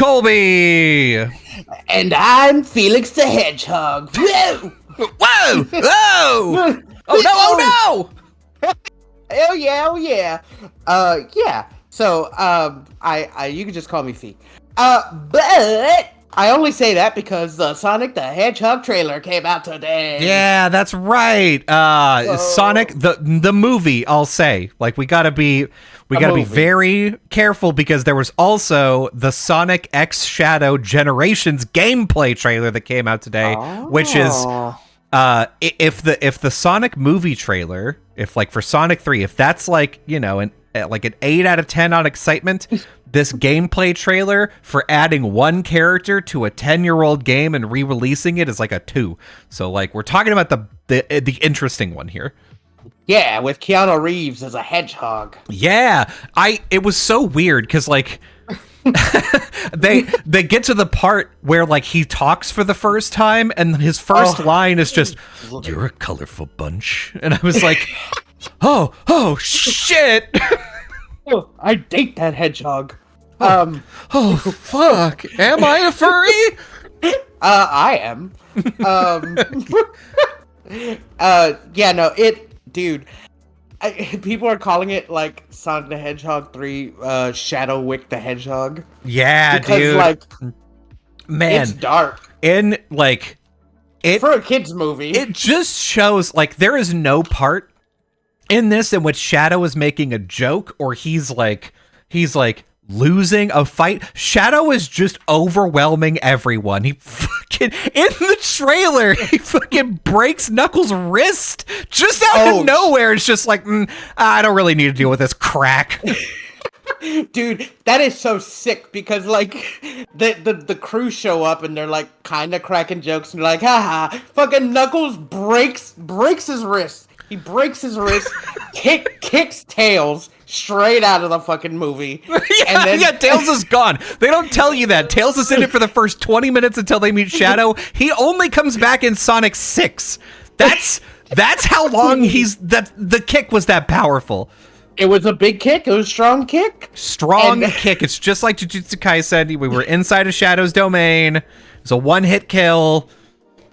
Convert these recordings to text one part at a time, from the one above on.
Colby. And I'm Felix the Hedgehog. Whoa! Whoa! Whoa! Oh no! Hell yeah! Oh yeah! Yeah. So, I you can just call me Fee. But I only say that because the Sonic the Hedgehog trailer came out today. Yeah, that's right. Sonic the movie. I'll say, like, we gotta be very careful because there was also the Sonic X Shadow Generations gameplay trailer that came out today, which is if the Sonic movie trailer, if like for Sonic 3, if that's like, you know, an 8 out of 10 on excitement, this gameplay trailer for adding one character to a 10-year-old game and re-releasing it is like a 2. So like we're talking about the interesting one here. Yeah, with Keanu Reeves as a hedgehog. Yeah, it was so weird because like they get to the part where like he talks for the first time and his first line is just, "You're a colorful bunch," and I was like, oh shit. I date that hedgehog. Oh fuck! Am I a furry? I am. Yeah, no, dude. People are calling it like Sonic the Hedgehog 3, Shadow Wick the Hedgehog. Yeah, because, dude. Like, man, it's dark. In like it for a kids movie. It just shows like there is no part in this in which Shadow is making a joke or he's like losing a fight. Shadow is just overwhelming everyone. He fucking, in the trailer, he fucking breaks Knuckles' wrist just out of nowhere. It's just like, I don't really need to deal with this crack. Dude, that is so sick because like the crew show up and they're like kind of cracking jokes and they're like, haha, fucking Knuckles breaks his wrist. He breaks his wrist, kicks Tails straight out of the fucking movie. And then Tails is gone. They don't tell you that. Tails is in it for the first 20 minutes until they meet Shadow. He only comes back in Sonic 6. That's how long the kick was that powerful. It was a big kick. It was a strong kick. Kick. It's just like Jujutsu Kaisen. We were inside of Shadow's domain. It's a one-hit kill.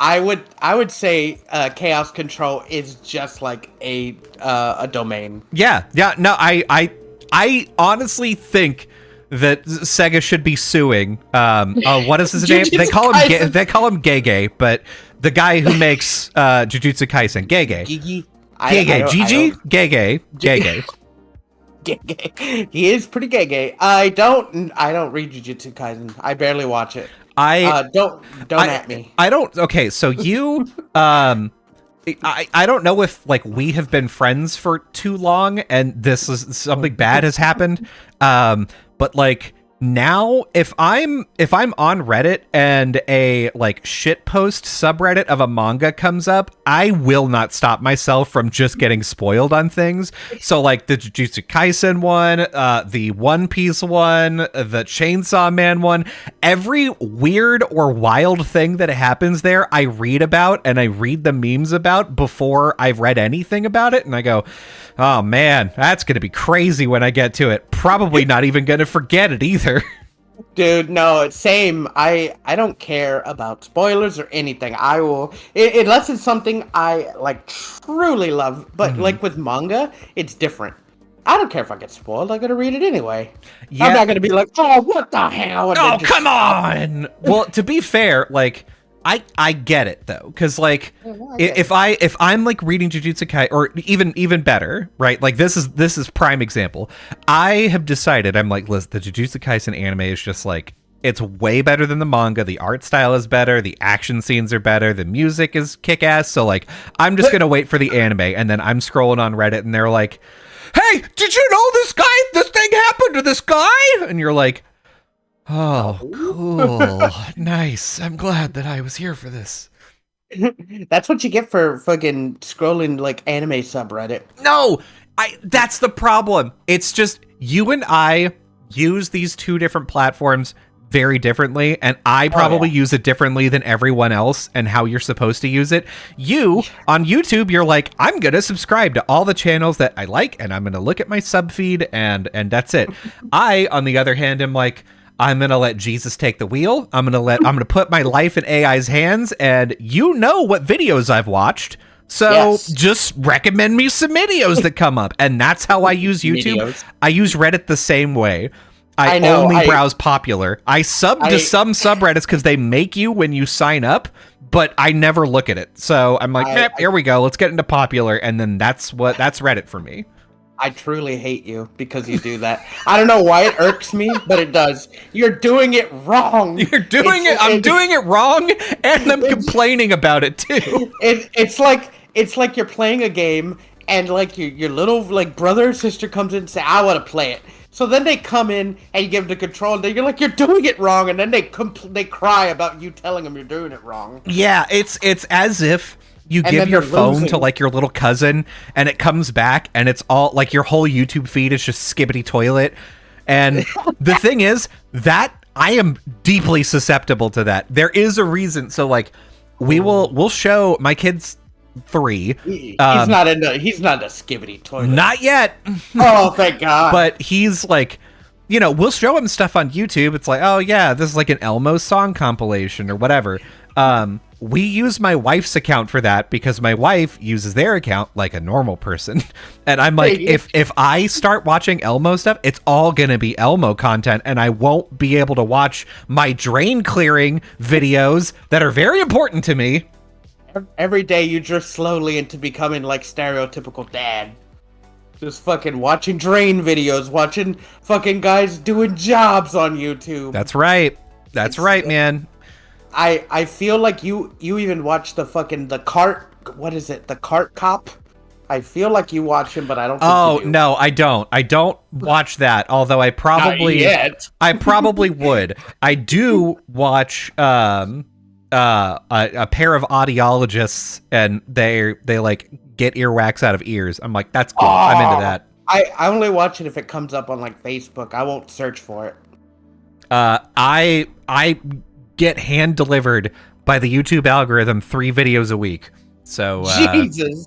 I would say Chaos Control is just like a domain. Yeah. No, I honestly think that Sega should be suing. What is his name? They call him Gege, but the guy who makes Jujutsu Kaisen, Gege. Gege. He is pretty gay. I don't read Jujutsu Kaisen. I barely watch it. Don't at me. I don't. Okay, so you, I don't know if like we have been friends for too long and this is something bad has happened. But like now, if I'm on Reddit and a like shitpost subreddit of a manga comes up, I will not stop myself from just getting spoiled on things. So like the Jujutsu Kaisen one, the One Piece one, the Chainsaw Man one, every weird or wild thing that happens there, I read about and I read the memes about before I've read anything about it, and I go, oh man, that's gonna be crazy when I get to it. Probably not even gonna forget it either. Dude, no, it's same. I don't care about spoilers or anything. I will, unless it's something I like truly love. But like with manga, it's different. I don't care if I get spoiled. I'm gonna read it anyway. Yeah. I'm not gonna be like, oh, what the hell? Oh, come on. Well, to be fair, like I get it though, because like if I'm like reading Jujutsu Kaisen, or even better, right? Like this is prime example. I have decided, I'm like, listen, the Jujutsu Kaisen anime is just like, it's way better than the manga. The art style is better. The action scenes are better. The music is kick ass. So like, I'm just gonna wait for the anime, and then I'm scrolling on Reddit, and they're like, hey, did you know this thing happened to this guy? And you're like, oh, cool. Nice. I'm glad that I was here for this. That's what you get for fucking scrolling like anime subreddit. No, that's the problem. It's just you and I use these two different platforms very differently, and I probably use it differently than everyone else and how you're supposed to use it. You, on YouTube, you're like, I'm going to subscribe to all the channels that I like, and I'm going to look at my sub feed, and that's it. I, on the other hand, am like, I'm going to let Jesus take the wheel. I'm going to put my life in AI's hands, and you know what videos I've watched. So just recommend me some videos that come up. And that's how I use YouTube. I use Reddit the same way. I only browse popular. I sub to some subreddits because they make you when you sign up, but I never look at it. So I'm like, here we go. Let's get into popular. And then that's Reddit for me. I truly hate you because you do that. I don't know why it irks me, but it does. You're doing it wrong. I'm doing it wrong, and I'm complaining about it too. It's like you're playing a game, and like your little like brother or sister comes in and say, "I want to play it." So then they come in and you give them the control, and you're like, "You're doing it wrong," and then they cry about you telling them you're doing it wrong. Yeah, it's as if you give your phone to like your little cousin, and it comes back, and it's all like your whole YouTube feed is just skibbity toilet. And the thing is that I am deeply susceptible to that. There is a reason. So like, we'll show my kids 3. He's not a skibbity toilet. Not yet. Oh, thank God. But he's like, we'll show him stuff on YouTube. It's like, oh yeah, this is like an Elmo song compilation or whatever. We use my wife's account for that because my wife uses their account like a normal person. And I'm like, if I start watching Elmo stuff, it's all going to be Elmo content, and I won't be able to watch my drain clearing videos that are very important to me. Every day you drift slowly into becoming like stereotypical dad. Just fucking watching drain videos, watching fucking guys doing jobs on YouTube. That's right. That's right, man. I feel like you even watch the cart. What is it? The cart cop. I feel like you watch him, but I don't. Oh no, I don't. I don't watch that. Although I probably, I probably would. I do watch a pair of audiologists, and they like get earwax out of ears. I'm like, that's cool. I'm into that. I only watch it if it comes up on like Facebook. I won't search for it. I get hand delivered by the YouTube algorithm 3 videos a week. So Jesus.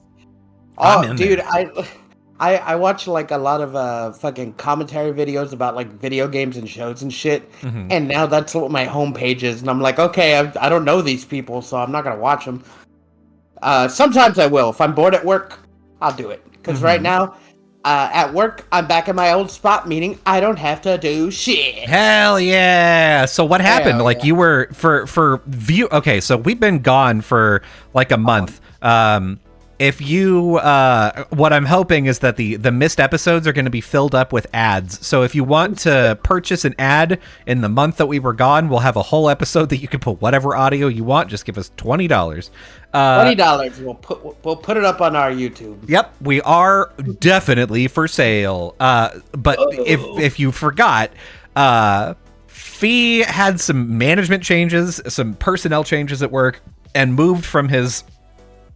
Oh, dude, I watch like a lot of fucking commentary videos about like video games and shows and shit. Mm-hmm. And now that's what my homepage is. And I'm like, okay, I don't know these people, so I'm not going to watch them. Sometimes I will. If I'm bored at work, I'll do it. Because right now, at work, I'm back in my old spot, meaning I don't have to do shit. Hell yeah! So what happened? Hell like yeah. You were for view. Okay, so we've been gone for like a month. If you, what I'm hoping is that the missed episodes are going to be filled up with ads. So if you want to purchase an ad in the month that we were gone, we'll have a whole episode that you can put whatever audio you want. Just give us $20. $20. We'll put it up on our YouTube. Yep, we are definitely for sale. But if you forgot, Fee had some management changes, some personnel changes at work, and moved from his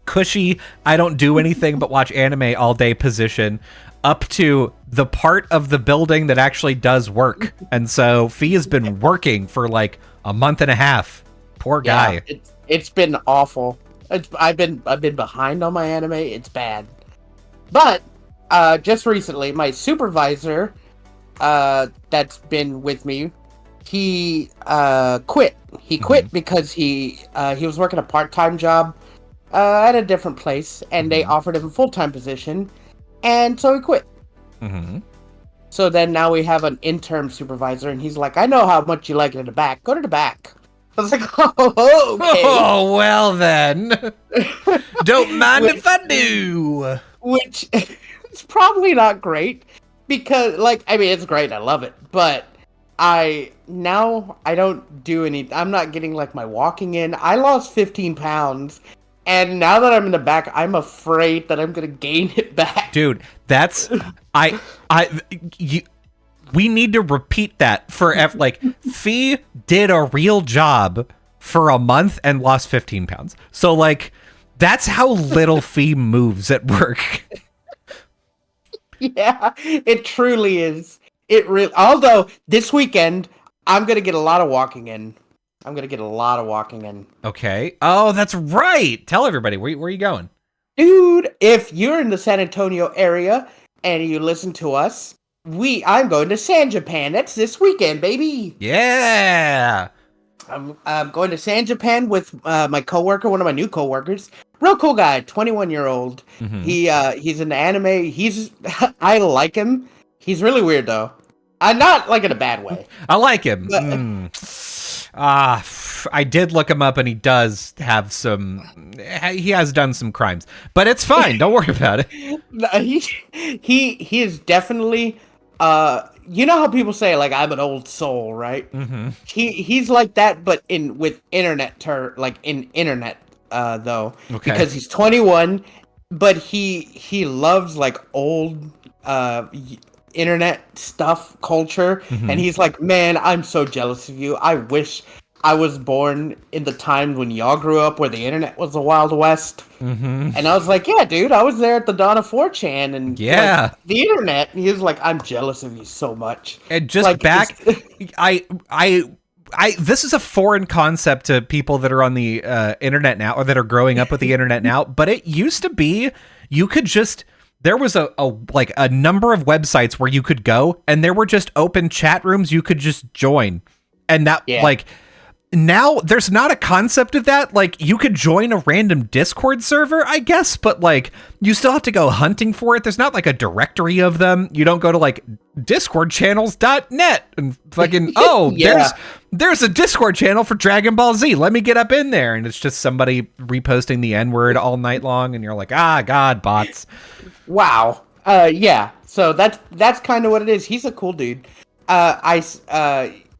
cushy, I don't do anything but watch anime all day position up to the part of the building that actually does work. And so Fee has been working for like a month and a half. Poor guy. Yeah, it's been awful. I've been behind on my anime. It's bad. But just recently, my supervisor that's been with me, he quit. He quit because he was working a part-time job at a different place, and they offered him a full-time position, and so he quit. Mm-hmm. So then now we have an interim supervisor, and he's like, I know how much you like it in the back. Go to the back. I was like, oh, okay. Oh, well then. Don't mind if I do. Which is probably not great, because, like, I mean, it's great. I love it, but I don't do any. I'm not getting, like, my walking in. I lost 15 pounds. And now that I'm in the back, I'm afraid that I'm gonna gain it back. Dude, that's we need to repeat that for like Fee did a real job for a month and lost 15 pounds. So like that's how little Fee moves at work. Yeah, it truly is. It really. Although this weekend I'm gonna get a lot of walking in. Okay. Oh, that's right. Tell everybody, where are you going? Dude, if you're in the San Antonio area and you listen to us, I'm going to San Japan. That's this weekend, baby. Yeah. I'm going to San Japan with my coworker, one of my new coworkers. Real cool guy, 21-year-old. Mm-hmm. He's an anime. He's I like him. He's really weird though. I'm not like in a bad way. I like him. But, I did look him up, and he does have he has done some crimes, but it's fine. Don't worry about it. no, he is definitely you know how people say like I'm an old soul, right? Mm-hmm. He's like that, but with internet in internet though, Okay. because he's 21, but he loves like old internet stuff culture, Mm-hmm. and he's like, man, I'm so jealous of you. I wish I was born in the time when y'all grew up where the internet was the Wild West. Mm-hmm. And I was like, yeah, dude, I was there at the dawn of 4chan and Yeah. like, the internet. And he was like, I'm jealous of you so much. And just Like, back, this is a foreign concept to people that are on the internet now, or that are growing up with the internet now. But it used to be you could just. There was a number of websites where you could go, and there were just open chat rooms you could just join, and that like. Now there's not a concept of that. Like, you could join a random Discord server, I guess, but like you still have to go hunting for it. There's not like a directory of them. You don't go to like discordchannels.net and fucking there's a Discord channel for Dragon Ball Z. Let me get up in there, and it's just somebody reposting the N-word all night long, and you're like, God, bots. Wow. Yeah. So that's kind of what it is. He's a cool dude.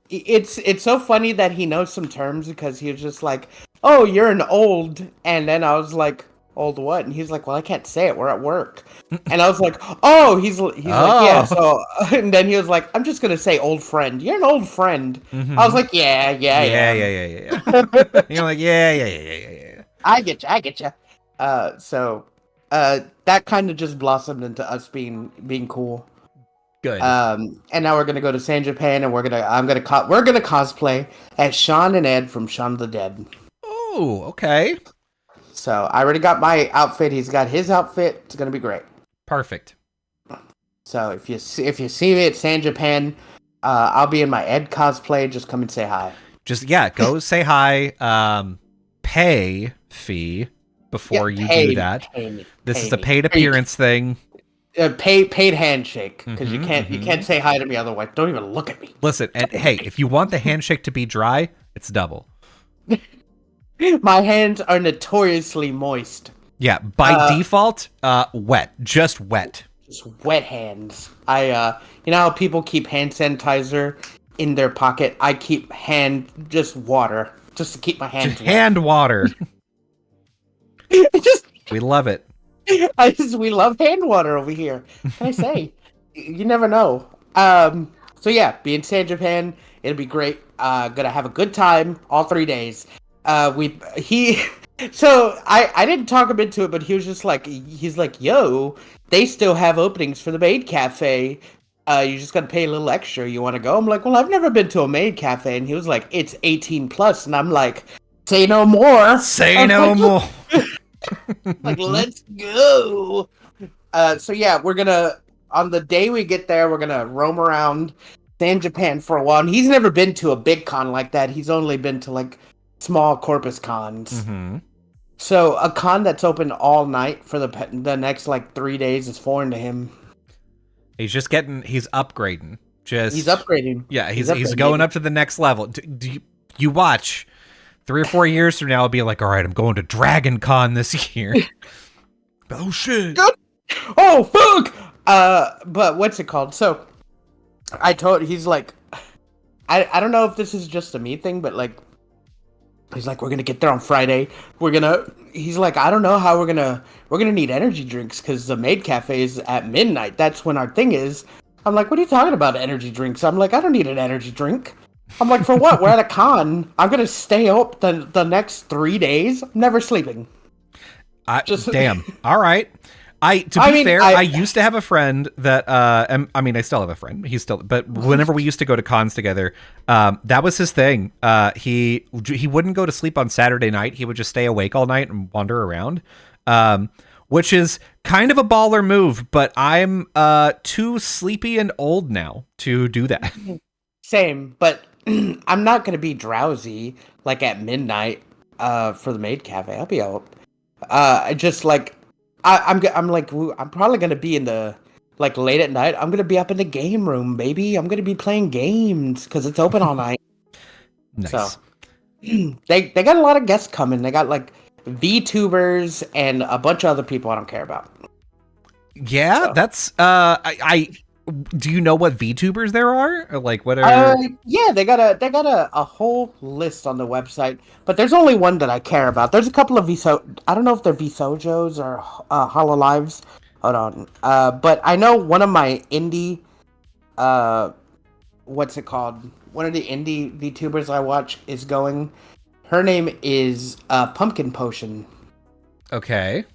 It's so funny that he knows some terms, because he was just like, "Oh, you're an old," and then I was like, "Old what?" And he's like, "Well, I can't say it. We're at work." And I was like, "Oh," he's like, "Yeah." So, and then he was like, "I'm just gonna say old friend. You're an old friend." Mm-hmm. I was like, "Yeah." You're like, yeah. I get you. That kind of just blossomed into us being cool. Good. And now we're gonna go to San Japan, and we're gonna cosplay as Shaun and Ed from Shaun of the Dead. Oh, okay. So I already got my outfit. He's got his outfit. It's gonna be great. Perfect. So if you see me at San Japan, I'll be in my Ed cosplay. Just come and say hi. Just go say hi. Pay fee before you do that. This is a paid appearance thing. Paid handshake, because you can't say hi to me otherwise. Don't even look at me. Listen, and hey, if you want the handshake to be dry, it's double. My hands are notoriously moist. Yeah, by default, wet, just wet. Just wet hands. You know how people keep hand sanitizer in their pocket? I keep just water, just to keep my hands just wet. Hand water. We love it. We love hand water over here. What can I say? You never know. So yeah, be in San Japan. It'll be great. Gonna have a good time all 3 days. So I didn't talk him into it, but he's like, yo, they still have openings for the maid cafe. You just gotta pay a little extra. You want to go? I'm like, well, I've never been to a maid cafe, and he was like, it's 18 plus, and I'm like, say no more. Say no more. Like, let's go. So yeah, we're gonna, on the day we get there, we're gonna roam around San Japan for a while. And he's never been to a big con like that. He's only been to like small Corpus cons. Mm-hmm. So a con that's open all night for the next like 3 days is foreign to him. He's upgrading. He's upgrading. Yeah, he's going up to the next level. Do you watch? 3 or 4 years from now, I'll be like, all right, I'm going to Dragon Con this year. Oh, shit. Oh, fuck! But what's it called? So, he's like, I don't know if this is just a me thing, but like, he's like, we're gonna get there on Friday. He's like, I don't know how we're gonna need energy drinks, because the maid cafe is at midnight. That's when our thing is. I'm like, what are you talking about, energy drinks? I'm like, I don't need an energy drink. I'm like, for what? We're at a con. I'm gonna stay up the next 3 days. I'm never sleeping. Damn. All right. I used to have a friend that, I still have a friend. But whenever we used to go to cons together, that was his thing. He wouldn't go to sleep on Saturday night. He would just stay awake all night and wander around. Which is kind of a baller move, but I'm too sleepy and old now to do that. Same, but I'm not gonna be drowsy like at midnight for the maid cafe. I'll be out. I just like I'm probably gonna be in the like late at night. I'm gonna be up in the game room, baby. I'm gonna be playing games because it's open all night. Nice. So they got a lot of guests coming. They got like VTubers and a bunch of other people I don't care about. Yeah, So. that's I do you know what VTubers there are? Or like what are Yeah, they got a whole list on the website, but there's only one that I care about. There's a couple of I don't know if they're VSojos or Hololives. Hold on. But I know one of my indie what's it called? One of the indie VTubers I watch is going. Her name is Pumpkin Potion. Okay.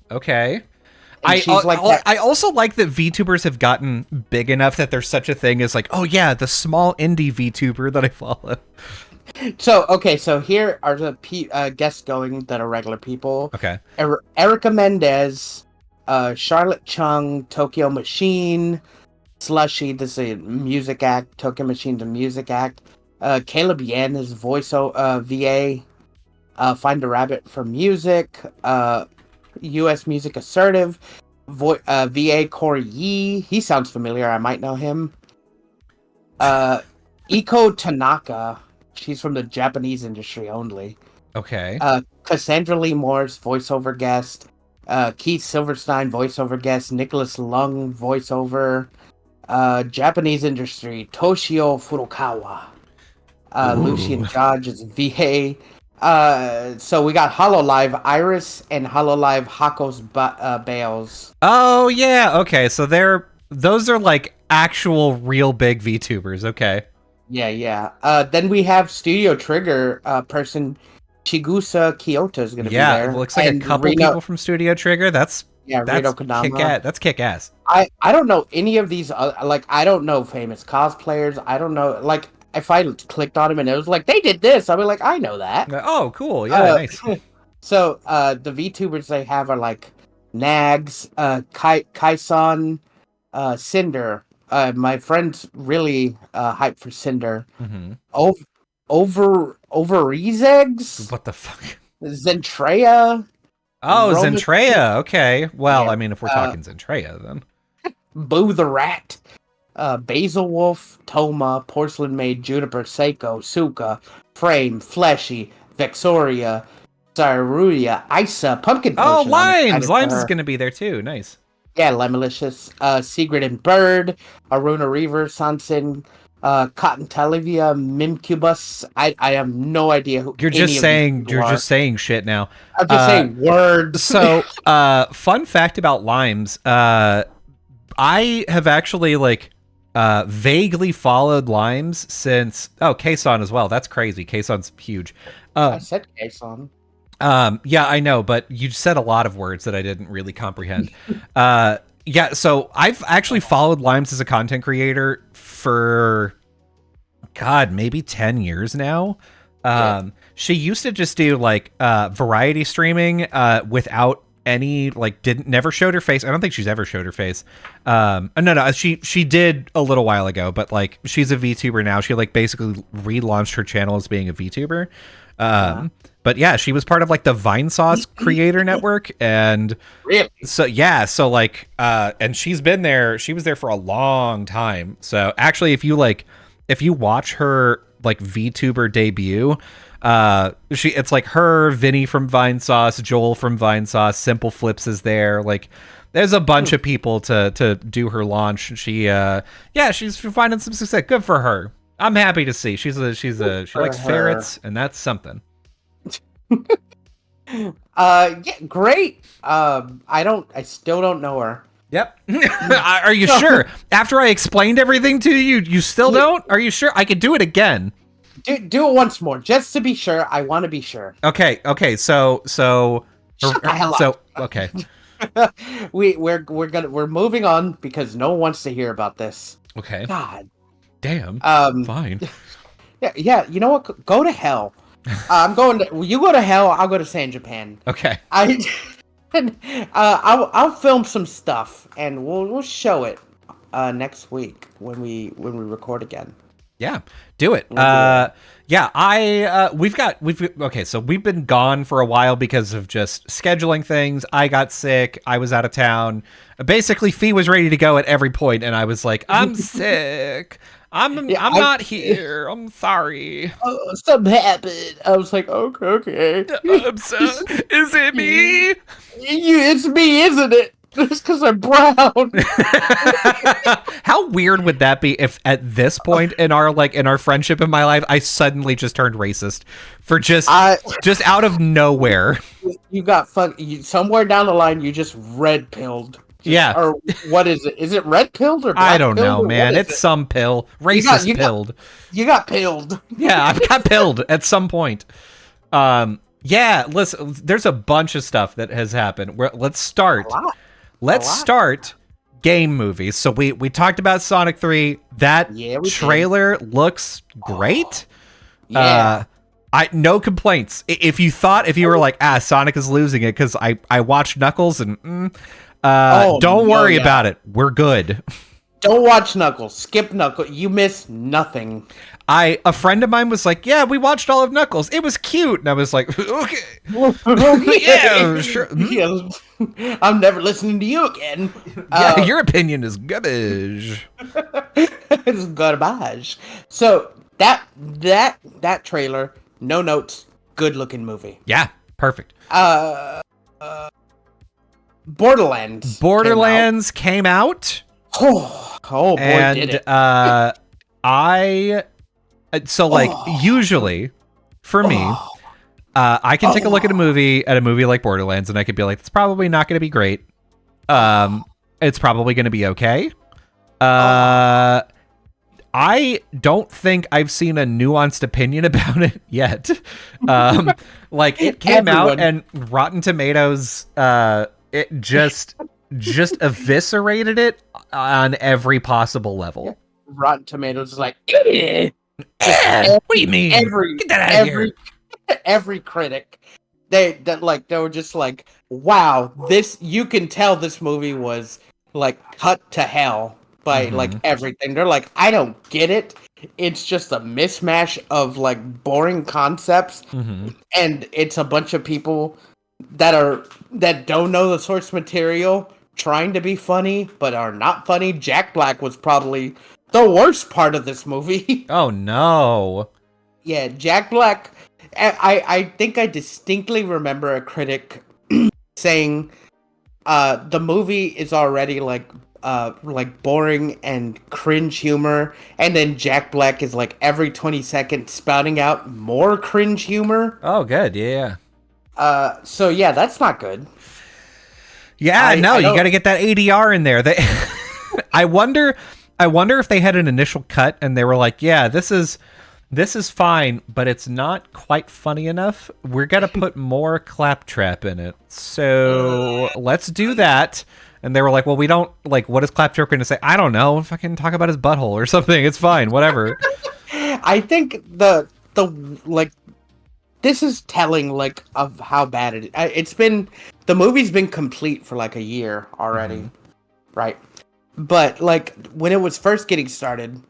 And she's like that. I also like that VTubers have gotten big enough that there's such a thing as like, oh yeah, the small indie VTuber that I follow. So here are the guests going that are regular people. Okay. Erica Mendez, Charlotte Chung, Tokyo Machine, Slushy, this is a music act. Tokyo Machine's a music act. Caleb Yen is VA. Find a Rabbit for music. U.S. Music Assertive. VA Corey Yee. He sounds familiar. I might know him. Iko Tanaka. She's from the Japanese industry only. Okay. Cassandra Lee Morse, voiceover guest. Keith Silverstein, voiceover guest. Nicholas Lung, voiceover. Japanese industry. Toshio Furukawa. Lucian Judge is VA. So we got Hololive Iris and Hololive Hako's Bales. Oh yeah, okay. So those are like actual real big VTubers, okay. Yeah. Then we have Studio Trigger person Chigusa Kyoto is gonna be there. Yeah, it looks like a couple people from Studio Trigger. That's Rito Kodama. That's kick ass. I don't know any of these like I don't know famous cosplayers. I don't know like if I clicked on them and it was like they did this, I'd be like, I know that. Oh, cool. Yeah, nice. So the VTubers they have are like Nags, Kaison, Cinder. My friend's really hyped for Cinder. Mm-hmm. Over Ezegs? What the fuck? Zentrea. Oh, Zentrea. Okay. Well, I mean, if we're talking Zentrea, then Boo the Rat. Basil Wolf, Toma, Porcelain Maid, Juniper, Seiko, Suka, Frame, Fleshy, Vexoria, Saruya, Isa, Pumpkin Potion. Oh, Limes! Limes is going to be there too. Nice. Yeah, Lemalicious, Sigrid and Bird, Aruna Reaver, Sansin, Cotton Talivia, Mimcubus. I have no idea who. You're just saying shit now. I'm just saying words. So, fun fact about Limes. I have actually like vaguely followed Limes since Kason as well. That's crazy. Kason's huge. I said Kason. Yeah, I know, but you said a lot of words that I didn't really comprehend. Yeah, so I've actually followed Limes as a content creator for maybe 10 years now. She used to just do like variety streaming without any never showed her face. I don't think she's ever showed her face. No, she did a little while ago, but like she's a VTuber now. She like basically relaunched her channel as being a VTuber. But yeah, she was part of like the Vinesauce creator network, and really? so like and she was there for a long time. So actually if you watch her like VTuber debut, it's like her, Vinny from Vinesauce, Joel from Vinesauce, Simple Flips is there. Like there's a bunch of people to do her launch. She's finding some success. Good for her. I'm happy to see. She likes ferrets, and that's something. Yeah, great. I still don't know her. Yep. Are you sure? After I explained everything to you, you still don't? Are you sure? I could do it again. Do it once more, just to be sure. I want to be sure. Okay. So Shut the hell up. Okay. We're moving on because no one wants to hear about this. Okay. God. Damn. Fine. Yeah. You know what? Go to hell. You go to hell. I'll go to San Japan. Okay. I'll film some stuff and we'll show it next week when we record again. Yeah, do it. Yeah, we've okay, so we've been gone for a while because of just scheduling things. I got sick. I was out of town. Basically, Fee was ready to go at every point, and I was like, I'm sick. I'm not here. I'm sorry. Something happened. I was like, okay. I'm so, is it me? It's me, isn't it? It's because I'm brown. How weird would that be if at this point in our friendship in my life, I suddenly just turned racist for just out of nowhere. You got somewhere down the line. You just red pilled. Yeah. Or what is it? Is it red pilled or black I don't know, man. It's some pill. Racist pilled. You got pilled. Yeah, I got pilled at some point. Yeah, listen, there's a bunch of stuff that has happened. Let's start. Let's start game movies. So we talked about Sonic 3. That trailer looks great. Yeah. No complaints. If you were like, Sonic is losing it because I watched Knuckles and don't worry about it. We're good. Don't watch Knuckles. Skip Knuckles. You miss nothing. A friend of mine was like, yeah, we watched all of Knuckles. It was cute. And I was like, okay. Yeah, sure. Yeah. I'm never listening to you again. Yeah, your opinion is garbage. It's garbage. So that trailer, no notes, good looking movie. Yeah, perfect. Borderlands came out. Oh boy, and, did it. Usually for me, I can take a look at a movie like Borderlands and I could be like, it's probably not going to be great. It's probably going to be okay. I don't think I've seen a nuanced opinion about it yet. It came out and Rotten Tomatoes, it just eviscerated it on every possible level. Rotten Tomatoes is like, what do you mean? Get that out of here. Every critic, they were just like, wow, you can tell this movie was like cut to hell by like everything. They're like, I don't get it. It's just a mismatch of like boring concepts, and it's a bunch of people that don't know the source material trying to be funny but are not funny. Jack Black was probably the worst part of this movie. Oh no. Yeah, Jack Black. I think I distinctly remember a critic saying the movie is already like boring and cringe humor, and then Jack Black is like every 20 seconds spouting out more cringe humor. Oh, good. Yeah. So yeah, that's not good. Yeah, you got to get that ADR in there. I wonder if they had an initial cut and they were like, yeah, this is fine, but it's not quite funny enough. We're going to put more claptrap in it. So let's do that. And they were like, well, we don't, like, what is Claptrap going to say? I don't know. Fucking talk about his butthole or something. It's fine. Whatever. I think this is telling, like, of how bad it is. It's been, the movie's been complete for, like, a year already. Right? But, like, when it was first getting started,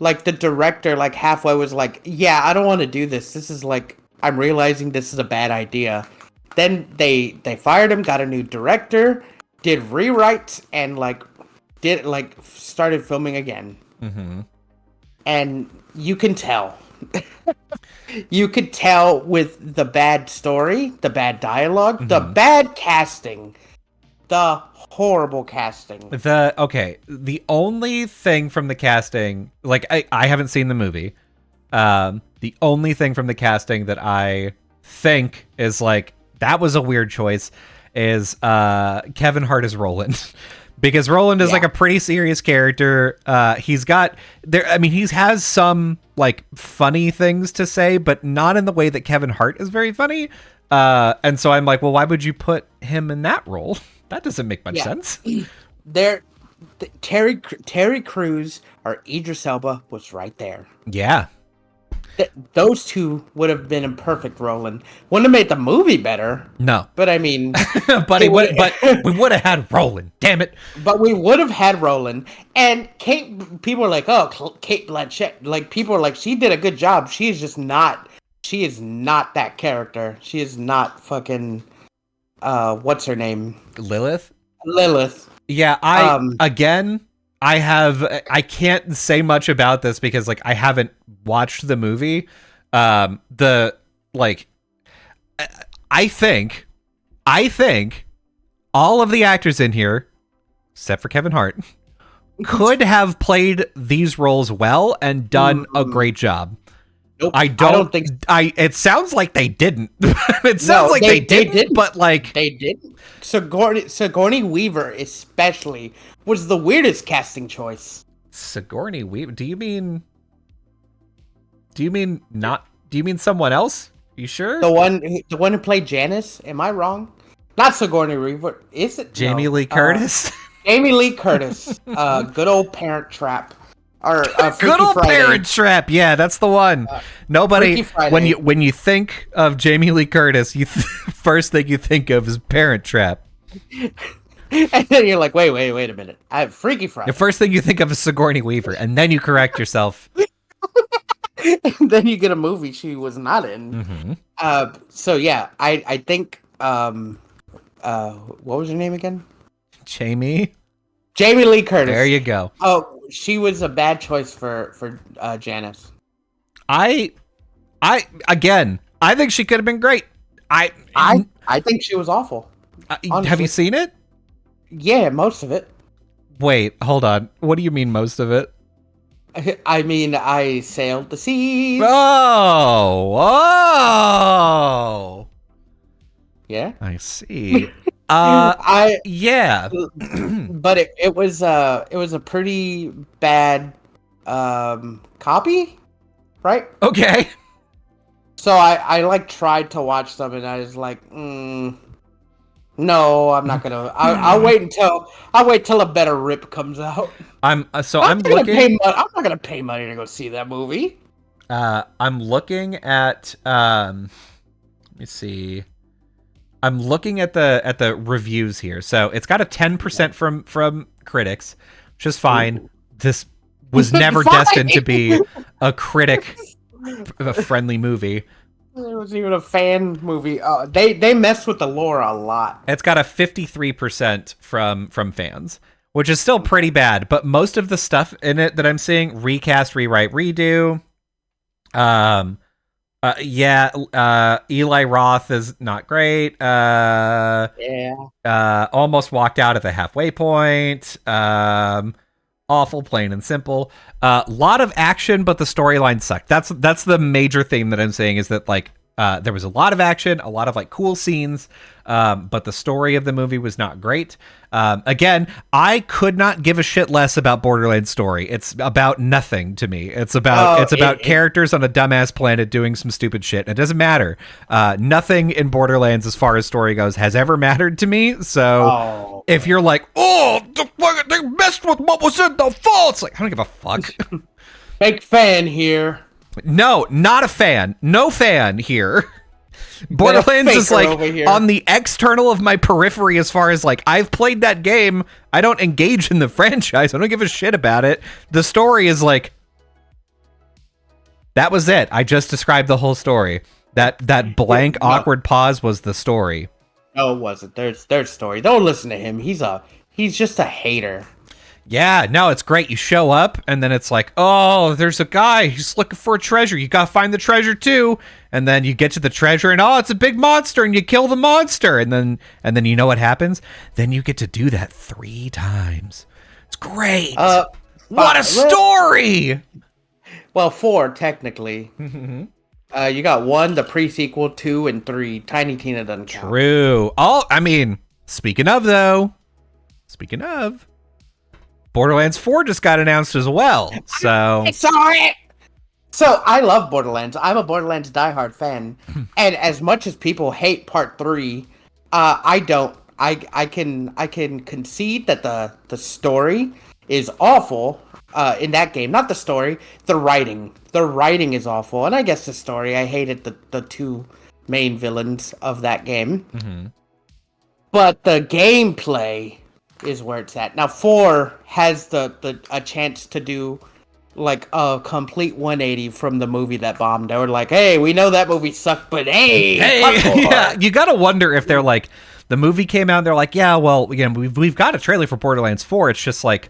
like, the director, like, halfway was like, yeah, I don't want to do this. This is, like, I'm realizing this is a bad idea. Then they fired him, got a new director, did rewrites, and started filming again. And you can tell. You could tell with the bad story, the bad dialogue, the bad casting, the horrible casting. The only thing from the casting, like, I haven't seen the movie. The only thing from the casting that I think is like, that was a weird choice, is Kevin Hart as Roland. Because Roland is like a pretty serious character. He has some like funny things to say, but not in the way that Kevin Hart is very funny. And so I'm like, well, why would you put him in that role? That doesn't make much sense. Terry Crews or Idris Elba was right there. Yeah. those two would have been a perfect Roland. Wouldn't have made the movie better. No, But I mean, but we would have had Roland. Damn it. but we would have had Roland and Kate. People are like, oh, Kate Blanchett. Like people are like, she did a good job. She is just not. She is not that character. She is not fucking. What's her name? Lilith. Lilith. Yeah, I can't say much about this because like I haven't watched the movie. The like I think all of the actors in here, except for Kevin Hart, could have played these roles well and done a great job. Nope, I don't think. It sounds like they didn't. It sounds like they didn't, but like they didn't. Sigourney Weaver, especially, was the weirdest casting choice. Sigourney Weaver? Do you mean not? Do you mean someone else? You sure? The one who played Janice. Am I wrong? Not Sigourney Weaver. Is it Jamie Lee Curtis? Jamie Lee Curtis. Good old Parent Trap. Or Good old Friday. Parent Trap. Yeah, that's the one. Nobody when you think of Jamie Lee Curtis, first thing you think of is Parent Trap. And then you're like, wait a minute. I have Freaky Friday. The first thing you think of is Sigourney Weaver, and then you correct yourself. And then you get a movie she was not in. Mm-hmm. So yeah, I think what was her name again? Jamie Lee Curtis. There you go. Oh, she was a bad choice for Janice. I think she could have been great. I think she was awful. Have you seen it? Yeah, most of it. Wait, hold on. What do you mean most of it? I mean, I sailed the seas. Oh. Yeah. I see. Yeah. But it was a pretty bad copy, right? Okay. So I like tried to watch them and I was like, no, I'm not gonna. I'll wait till a better rip comes out. I'm not gonna pay money to go see that movie. I'm looking at let me see. I'm looking at the reviews here. So it's got a 10% from critics, which is fine. Ooh. This was never destined to be a friendly movie. It was even a fan movie. They messed with the lore a lot. It's got a 53% from fans, which is still pretty bad. But most of the stuff in it that I'm seeing, recast, rewrite, redo. Eli Roth is not great. Almost walked out at the halfway point. Awful, plain and simple. Lot of action, but the storyline sucked. That's the major theme that I'm saying is that like there was a lot of action, a lot of like cool scenes, but the story of the movie was not great. Again, I could not give a shit less about Borderlands story. It's about nothing to me. It's about characters on a dumbass planet doing some stupid shit. It doesn't matter. Nothing in Borderlands as far as story goes has ever mattered to me. So if you're like, they messed with what was in the fall, it's like, I don't give a fuck. Fake fan here. No, not a fan. No fan here. Borderlands is like on the external of my periphery as far as like I've played that game. I don't engage in the franchise. I don't give a shit about it. The story is like that was it. I just described the whole story. That blank awkward pause was the story. No, it wasn't. There's story. Don't listen to him. He's just a hater. Yeah, no, it's great. You show up, and then it's like, oh, there's a guy who's looking for a treasure. You gotta find the treasure too. And then you get to the treasure, and oh, it's a big monster, and you kill the monster. And then you know what happens? Then you get to do that 3 times. It's great. What a story! Well, 4 technically. You got 1, the pre-sequel, 2, and 3. Tiny Tina doesn't count. True. Speaking of. Borderlands 4 just got announced as well, so... Sorry! So, I love Borderlands. I'm a Borderlands diehard fan. And as much as people hate Part 3, I don't. I can concede that the story is awful. in that game. Not the story, the writing. The writing is awful, and I guess the story. I hated the two main villains of that game. Mm-hmm. But the gameplay is where it's at. Now 4 has a chance to do like a complete 180 from the movie that bombed. They were like, "Hey, we know that movie sucked, but hey, yeah." You gotta wonder if they're like, the movie came out and they're like, "Yeah, well, again, we've got a trailer for Borderlands 4. It's just like,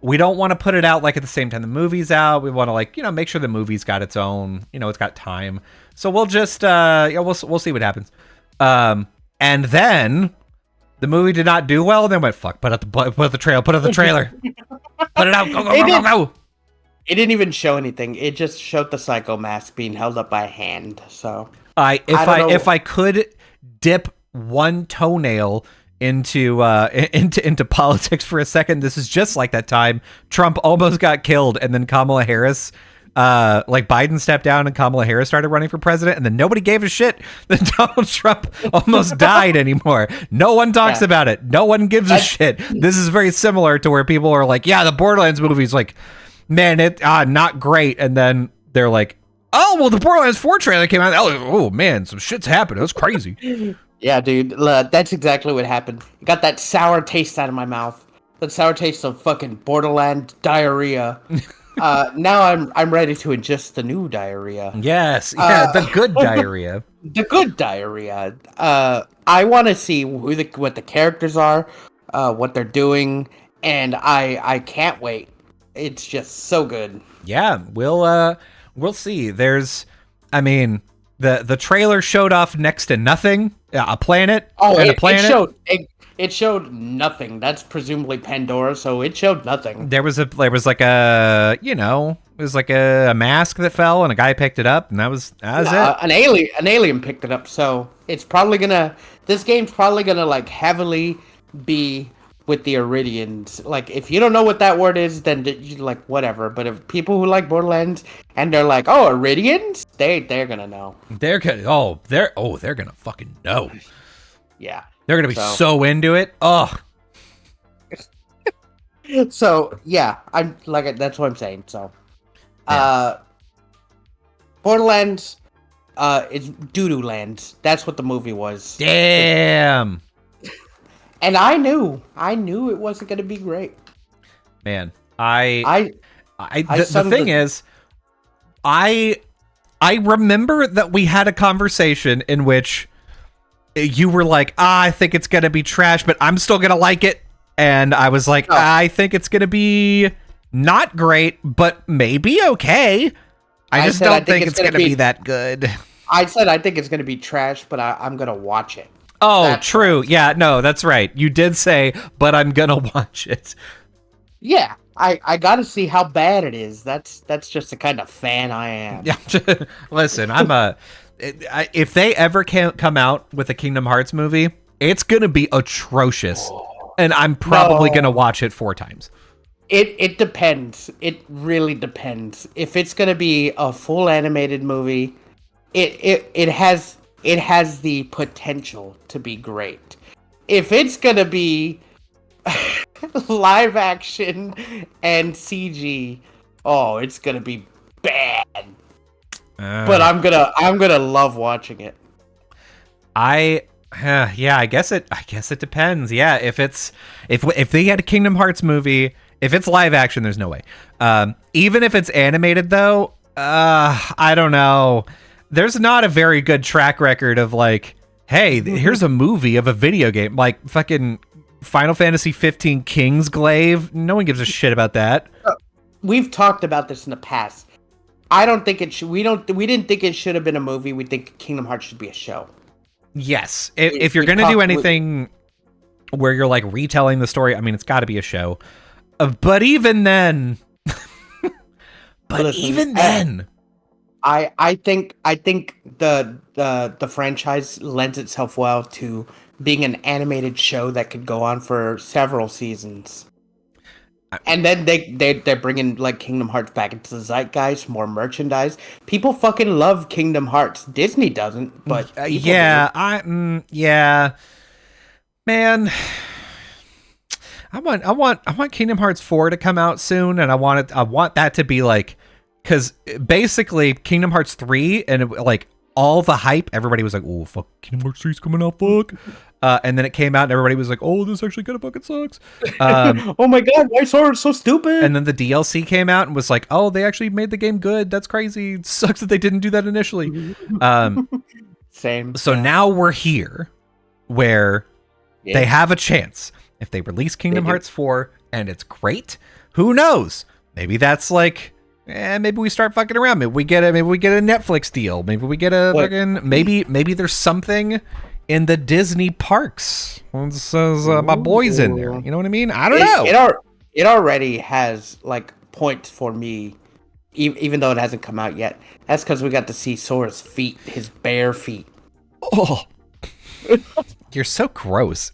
we don't want to put it out like at the same time the movie's out. We want to like, make sure the movie's got its own, it's got time. So we'll just we'll see what happens." And then the movie did not do well. And then went, "Fuck, put out the trailer, put it out, go. It didn't even show anything. It just showed the Psycho Mask being held up by a hand. So if I could dip one toenail into politics for a second, this is just like that time Trump almost got killed, and then Kamala Harris, like Biden stepped down and Kamala Harris started running for president, and then nobody gave a shit that Donald Trump almost died anymore. No one talks about it. No one gives a shit. This is very similar to where people are like, "Yeah, the Borderlands movie's like, man, it not great," and then they're like, "Oh, well, the Borderlands 4 trailer came out. Oh man, some shit's happened. It was crazy." Yeah, dude, that's exactly what happened. Got that sour taste out of my mouth. That sour taste of fucking Borderland diarrhea. Now I'm ready to ingest the new diarrhea. Yes, yeah, the good diarrhea. The good diarrhea. I want to see what the characters are, what they're doing, and I can't wait. It's just so good. Yeah, we'll see. I mean, the trailer showed off next to nothing. A planet. A planet. It showed nothing. That's presumably Pandora, so it showed nothing. There was like a it was like a mask that fell, and a guy picked it up, and that was it. An alien picked it up, so it's probably this game's probably gonna like heavily be with the Iridians. Like, if you don't know what that word is, then you like whatever. But if people who like Borderlands and they're like, "Oh, Iridians," they're gonna know. They're gonna fucking know. Yeah. They're gonna be so into it. Oh. So yeah, I'm like, that's what I'm saying. So, Borderlands, it's doo-doo land. That's what the movie was. Damn. And I knew it wasn't gonna be great. Man, the thing is, I remember that we had a conversation in which you were like, "I think it's gonna be trash, but I'm still gonna like it," and I was like, "I think it's gonna be not great, but maybe okay. I just don't think it's gonna be that good." I said I think it's gonna be trash, but I'm gonna watch it. Oh, that's true. Yeah, no, that's right. You did say, "But I'm gonna watch it." Yeah, I gotta see how bad it is. That's just the kind of fan I am. Yeah, listen, if they ever can come out with a Kingdom Hearts movie, it's gonna be atrocious, and I'm probably gonna watch it 4 times. It depends. It really depends. If it's gonna be a full animated movie, it has the potential to be great. If it's gonna be live action and CG, it's gonna be bad. But I'm gonna love watching it. I guess it depends. Yeah, if they had a Kingdom Hearts movie, if it's live action, there's no way. Even if it's animated though, I don't know. There's not a very good track record of like, hey, here's a movie of a video game, like fucking Final Fantasy 15 Kingsglaive. No one gives a shit about that. We've talked about this in the past. I don't think it should. We didn't think it should have been a movie. We think Kingdom Hearts should be a show. Yes, if you're gonna do anything where you're like retelling the story, I mean, it's got to be a show. But even then, I think the franchise lends itself well to being an animated show that could go on for several seasons. And then they're bringing like Kingdom Hearts back into the zeitgeist, more merchandise. People fucking love Kingdom Hearts. Disney doesn't, but man. I want Kingdom Hearts 4 to come out soon, and I want that to be like, because basically Kingdom Hearts 3 and like all the hype, everybody was like, oh fuck, Kingdom Hearts 3 is coming out, fuck. And then it came out and everybody was like, oh, this actually kind of fucking sucks. Oh my god, why Sora so stupid? And then the DLC came out and was like, oh, they actually made the game good. That's crazy. It sucks that they didn't do that initially. Same. So now we're here where they have a chance. If they release Kingdom Hearts 4 and it's great, who knows? Maybe that's like, maybe we start fucking around. Maybe we get a Netflix deal. Maybe we get a fucking, maybe there's something in the Disney parks. It says my boy's in there. You know what I mean? I don't know. It already has like points for me, even though it hasn't come out yet. That's because we got to see Sora's feet, his bare feet. Oh, you're so gross.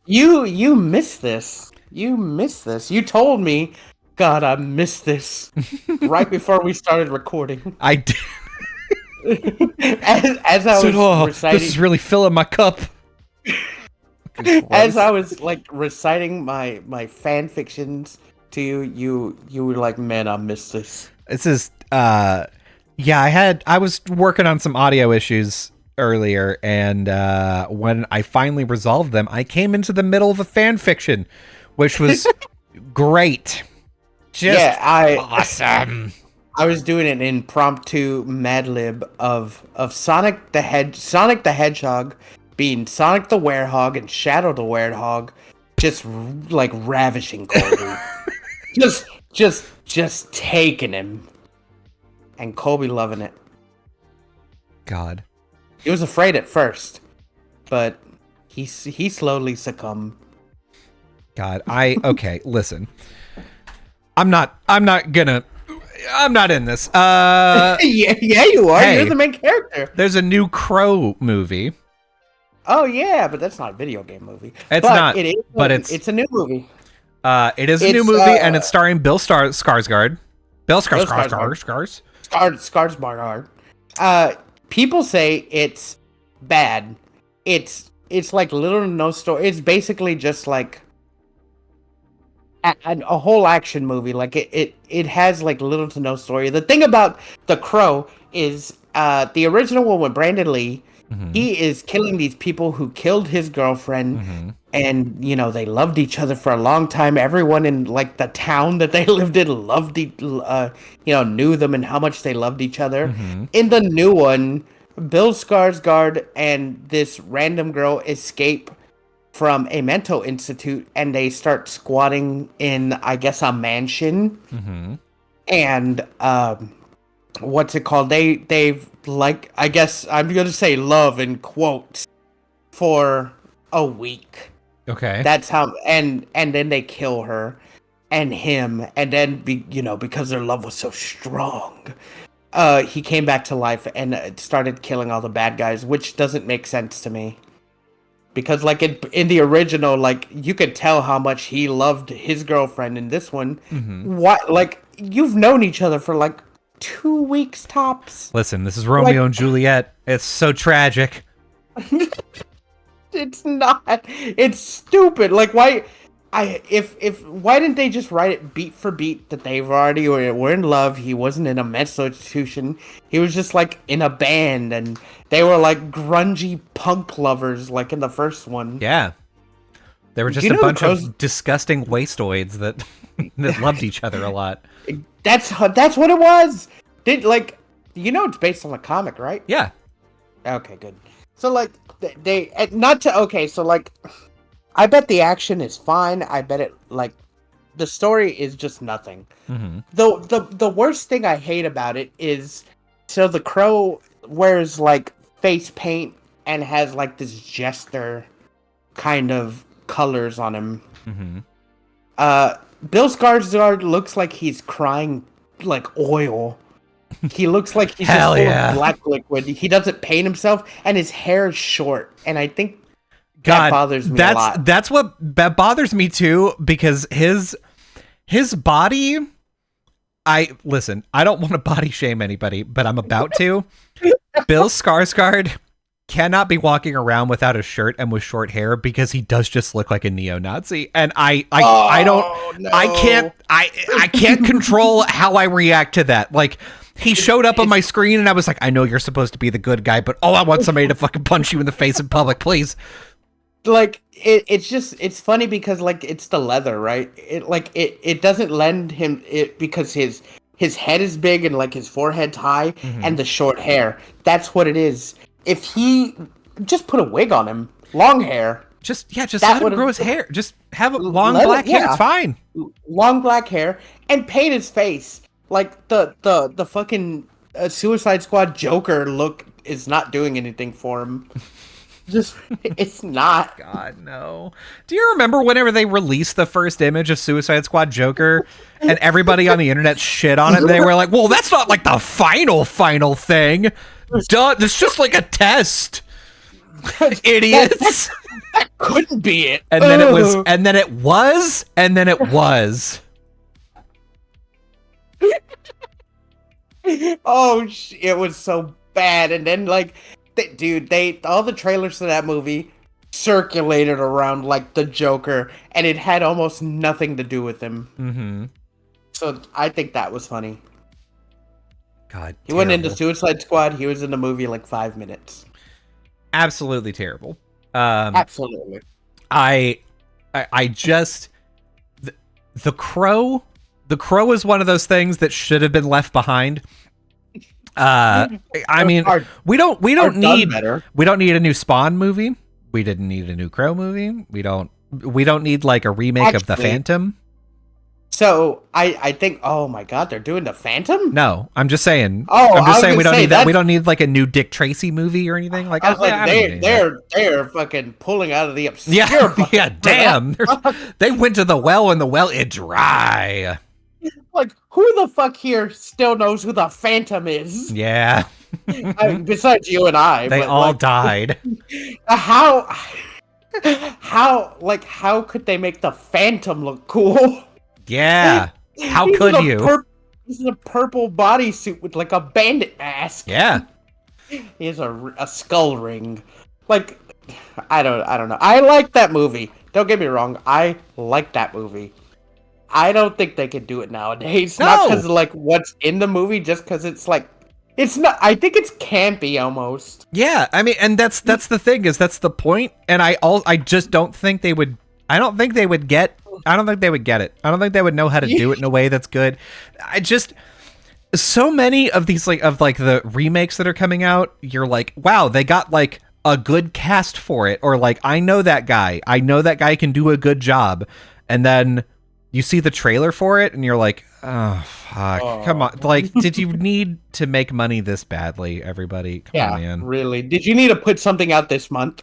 You missed this. You missed this. You told me, God, I missed this right before we started recording. I did. as I was reciting, this is really filling my cup. As I was like reciting my fan fictions to you, you were like, man, I missed this. This is I was working on some audio issues earlier, and when I finally resolved them, I came into the middle of a fan fiction, which was great. Awesome. I was doing an impromptu Mad Lib of Sonic the Hedgehog being Sonic the Werehog and Shadow the Werehog, just like ravishing Colby, just taking him, and Colby loving it. God, he was afraid at first, but he slowly succumbed. God, okay. Listen, I'm not in this. Yeah, you are. Hey, you're the main character. There's a new Crow movie. Oh yeah, but that's not a video game movie. It's not. It is. But it's a new movie. It is a new movie, and it's starring Bill Skarsgård. Bill Skarsgård. Skarsgård. People say it's bad. It's like little to no story. It's basically just like a whole action movie. Like it has like little to no story. The thing about The Crow is the original one with Brandon Lee. Mm-hmm. He is killing these people who killed his girlfriend, mm-hmm. and they loved each other for a long time. Everyone in like the town that they lived in loved knew them and how much they loved each other. Mm-hmm. In the new one, Bill Skarsgård and this random girl escape from a mental institute, and they start squatting in, I guess, a mansion. Mm-hmm. And what's it called? They've like, I guess I'm gonna say love in quotes for a week. Okay. That's how, and then they kill her and him, and then because their love was so strong, he came back to life and started killing all the bad guys, which doesn't make sense to me. Because like in the original, like you could tell how much he loved his girlfriend. In this one, mm-hmm. What, like, you've known each other for like 2 weeks tops. Listen, this is Romeo and Juliet. It's so tragic. It's not. It's stupid. Like, why? Why didn't they just write it beat for beat that they already were in love? He wasn't in a mental institution. He was just like in a band, and they were like grungy punk lovers, like in the first one. Yeah, they were just a bunch of disgusting wastoids that loved each other a lot. That's what it was. It's based on a comic, right? Yeah. Okay, good. So like so like, I bet the action is fine. I bet it, like, the story is just nothing. Mm-hmm. The worst thing I hate about it is, so the Crow wears like face paint and has like this jester kind of colors on him. Mm-hmm. Bill Skarsgård looks like he's crying like oil. He looks like he's just full of black liquid. He doesn't paint himself, and his hair is short. And I think that bothers me a lot. That bothers me too, because his body. I don't want to body shame anybody, but I'm about to. Bill Skarsgård cannot be walking around without a shirt and with short hair because he does just look like a neo-Nazi. And I don't, no. I can't control how I react to that. Like, he showed up on my screen and I was like, I know you're supposed to be the good guy, but I want somebody to fucking punch you in the face in public, please. Like, it's funny because, like, it's the leather, right? It doesn't lend him it because his head is big and, like, his forehead's high and the short hair. That's what it is. If he just put a wig on him, long hair. Just let him grow his hair. Just have a long black hair. It's fine. Long black hair and paint his face. Like, the fucking Suicide Squad Joker look is not doing anything for him. Just, it's not. God, no. Do you remember whenever they released the first image of Suicide Squad Joker and everybody on the internet shit on it? And they were like, well, that's not like the final thing. Duh, it's just like a test. Idiots. That couldn't be it. And then it was, and then it was, and then it was. Oh, it was so bad. And then, like, all the trailers to that movie circulated around, like, the Joker, and it had almost nothing to do with him. Mm-hmm. So I think that was funny. God, he went into Suicide Squad. He was in the movie like 5 minutes. Absolutely terrible. Absolutely. I just the Crow. The Crow is one of those things that should have been left behind. I mean, we don't need a new Spawn movie. We didn't need a new Crow movie. We don't need like a remake of The Phantom. So I think, oh my God, they're doing The Phantom? No, I'm just saying. Oh, I'm just saying we don't need that. We don't need like a new Dick Tracy movie or anything like that. They're fucking pulling out of the obscure. Yeah, damn. They went to the well and the well is dry. Like, who the fuck here still knows who the Phantom is? Yeah. Besides you and I. They all died. How could they make the Phantom look cool? Yeah. How could you? This is a purple bodysuit with like a bandit mask. Yeah. He has a skull ring. Like, I don't know. I like that movie. Don't get me wrong. I like that movie. I don't think they could do it nowadays. No. Not because of like what's in the movie, just because it's like, it's not. I think it's campy almost. Yeah, I mean, and that's the thing, is that's the point. And I just don't think they would. I don't think they would get it. I don't think they would know how to do it in a way that's good. So many of these like the remakes that are coming out, you're like, wow, they got like a good cast for it, or like, I know that guy can do a good job, and then you see the trailer for it and you're like, oh fuck, come on. Like, did you need to make money this badly, everybody? Come on, man. Really? Did you need to put something out this month?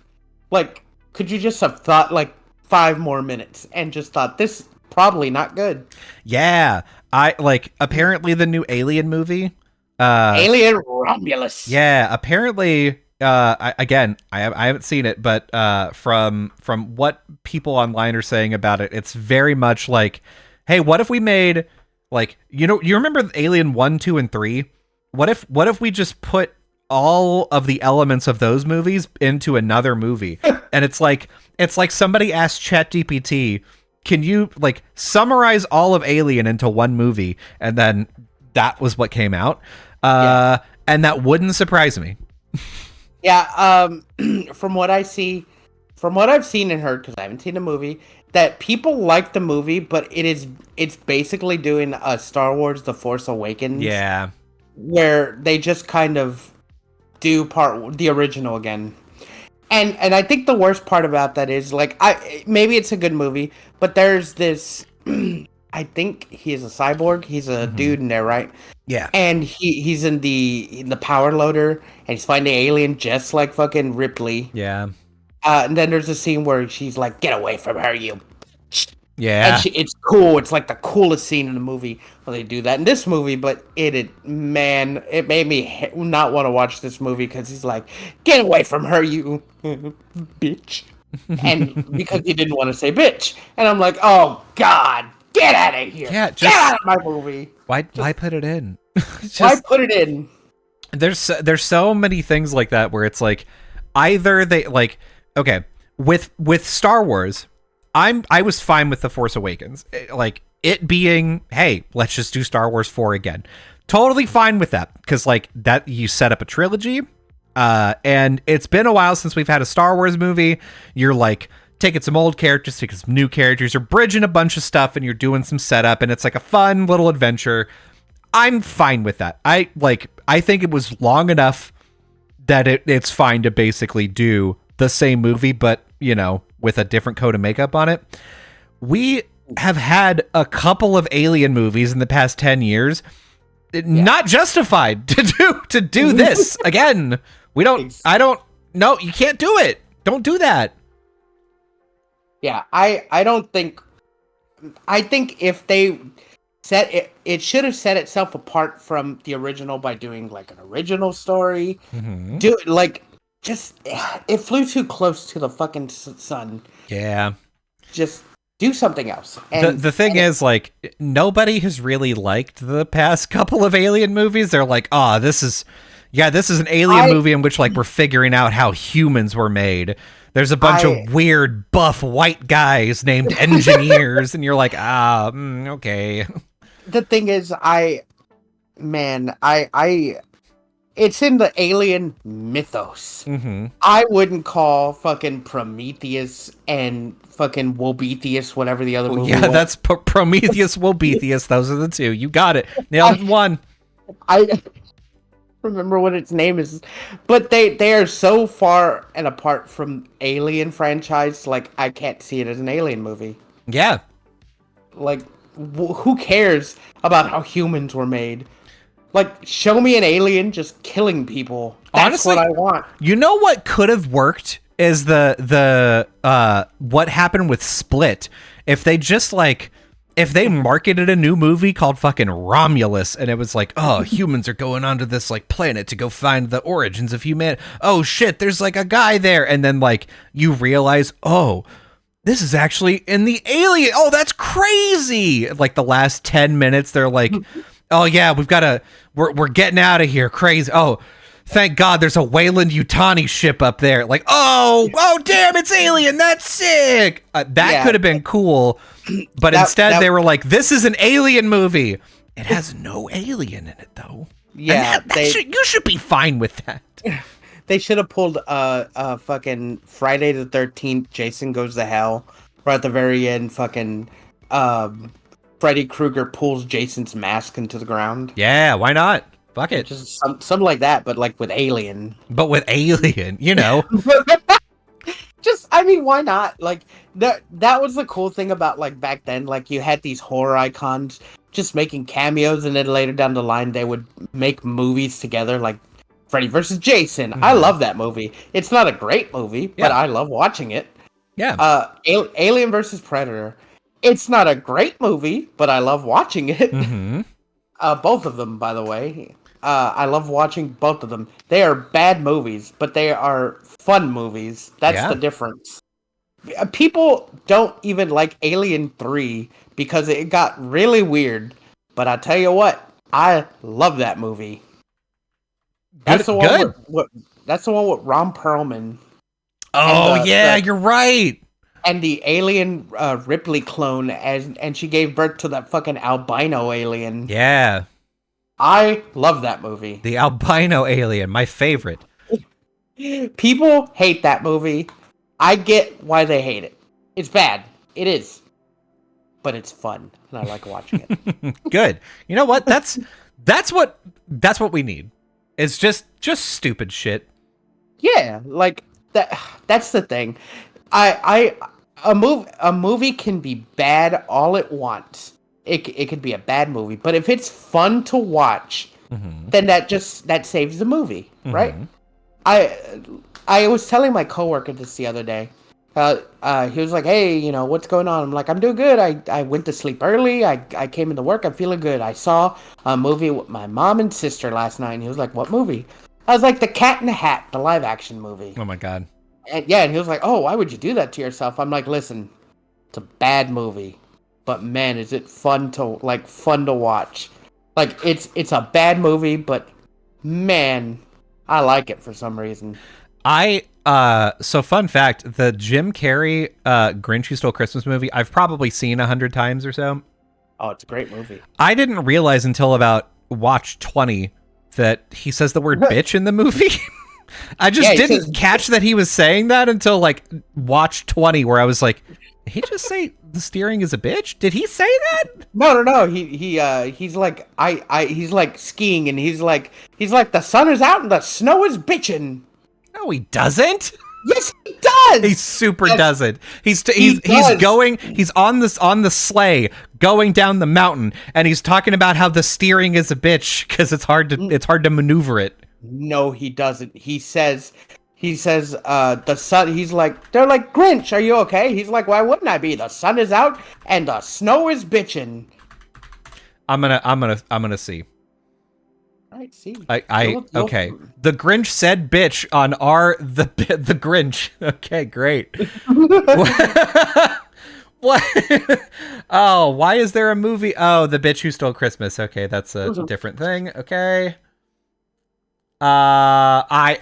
Like, could you just have thought like 5 more minutes and just thought, this probably not good? Yeah. Apparently the new Alien movie. Alien Romulus. Yeah, apparently I haven't seen it, but from what people online are saying about it, it's very much like, hey, what if we made, like, you remember Alien 1, 2, and 3? What if we just put all of the elements of those movies into another movie? And it's like somebody asked ChatGPT, can you like summarize all of Alien into one movie? And then that was what came out. And that wouldn't surprise me. Yeah, from what I've seen and heard, because I haven't seen the movie, that people like the movie, but it's basically doing a Star Wars The Force Awakens. Yeah. Where they just kind of do the original again. And I think the worst part about that is, like, maybe it's a good movie, but there's this, I think he is a cyborg. He's a dude in there, right? Yeah. And he's in the power loader, and he's fighting the alien just like fucking Ripley. Yeah. And then there's a scene where she's like, "Get away from her, you." Yeah. And it's cool. It's like the coolest scene in the movie when they do that in this movie. But it made me not want to watch this movie because he's like, "Get away from her, you bitch," and because he didn't want to say bitch, and I'm like, "Oh God, get out of here! Yeah, get out of my movie." Why put it in? Why put it in? There's so many things like that where it's like, either they like, okay, with Star Wars, I was fine with The Force Awakens, like it being, hey, let's just do Star Wars 4 again. Totally fine with that, because like that, you set up a trilogy, and it's been a while since we've had a Star Wars movie. You're like taking some old characters, taking some new characters, you're bridging a bunch of stuff, and you're doing some setup, and it's like a fun little adventure. I'm fine with that. I think it was long enough that it's fine to basically do the same movie, but you know, with a different coat of makeup on it. We have had a couple of Alien movies in the past 10 years. Not justified to do this again. I don't no, you can't do it. Don't do that. Yeah, I don't think. I think if they set it, it should have set itself apart from the original by doing like an original story. Mm-hmm. Do like just it flew too close to the fucking sun. Yeah. Just do something else. And the thing is, like, nobody has really liked the past couple of Alien movies. They're like, oh, this is an Alien movie in which like we're figuring out how humans were made. There's a bunch of weird buff white guys named engineers, and you're like, okay. The thing is, it's in the Alien mythos. Mm-hmm. I wouldn't call fucking Prometheus and fucking Wobetheus, whatever the other movie was. Yeah, that's Prometheus, Wobetheus. Those are the two. You got it. Nailed it in one. I remember what its name is, but they are so far and apart from Alien franchise. Like, I can't see it as an Alien movie. Yeah. Like, who cares about how humans were made? Like, show me an alien just killing people. That's honestly what I want. You know what could have worked is the what happened with Split. If they just like, if they marketed a new movie called fucking Romulus, and it was like, oh, humans are going onto this like planet to go find the origins of humanity. Oh shit, there's like a guy there, and then like you realize, oh, this is actually in the Alien. Oh, that's crazy. Like the last 10 minutes, they're like, oh yeah, we're getting out of here. Crazy. Oh, thank God there's a Weyland-Yutani ship up there. Like, oh damn, it's Alien. That's sick. That could have been cool. But instead they were like, this is an Alien movie. It has no alien in it though. Yeah. You should be fine with that. They should have pulled fucking Friday the 13th, Jason Goes to Hell. Right at the very end, fucking Freddy Krueger pulls Jason's mask into the ground. Yeah, why not? Fuck it. Just something like that, but like with Alien. But with Alien, you know. Just, I mean, why not? Like, that was the cool thing about, like, back then. Like, you had these horror icons just making cameos, and then later down the line, they would make movies together, like Freddy vs. Jason. Mm-hmm. I love that movie. It's not a great movie, but I love watching it. Yeah. Alien vs. Predator. It's not a great movie, but I love watching it. Mm-hmm. Both of them, by the way. I love watching both of them. They are bad movies, but they are fun movies. That's the difference. People don't even like Alien 3 because it got really weird. But I tell you what, I love that movie. That's the one that's the one with Ron Perlman. Oh, you're right. And the alien Ripley clone, and she gave birth to that fucking albino alien. Yeah. I love that movie. The albino alien, my favorite. People hate that movie. I get why they hate it. It's bad. It is. But it's fun, and I like watching it. Good. You know what? That's what we need. It's just stupid shit. Yeah, like that's the thing. A movie can be bad all it wants. It could be a bad movie, but if it's fun to watch, then that saves the movie, right? I was telling my coworker this the other day. He was like, "Hey, you know, what's going on?" I'm like, "I'm doing good. I went to sleep early. I came into work. I'm feeling good. I saw a movie with my mom and sister last night." And he was like, "What movie?" I was like, "The Cat in the Hat, the live action movie." Oh my god. And he was like, "Oh, why would you do that to yourself?" I'm like, "Listen, it's a bad movie, but man, is it fun to watch. Like it's a bad movie, but man, I like it for some reason." I So fun fact, the Jim Carrey Grinch Who Stole Christmas movie, I've probably seen 100 times or so. Oh, it's a great movie. I didn't realize until about watch 20 that he says the word bitch in the movie. I just didn't catch that he was saying that until like watch 20, where I was like, did he just say the steering is a bitch? Did he say that? No. He's like he's like skiing and he's like the sun is out and the snow is bitching. No, he doesn't. Yes, he does. He super doesn't. He's does. going. He's on the sleigh going down the mountain, and he's talking about how the steering is a bitch because it's hard to maneuver it. No, he doesn't. He says the sun. He's like, they're like, Grinch, are you okay? He's like, why wouldn't I be? The sun is out and the snow is bitching. I'm gonna see. I see. Okay. The Grinch said bitch on the Grinch. Okay, great. What? Oh, why is there a movie? Oh, The Bitch Who Stole Christmas. Okay, that's a different thing. Okay. I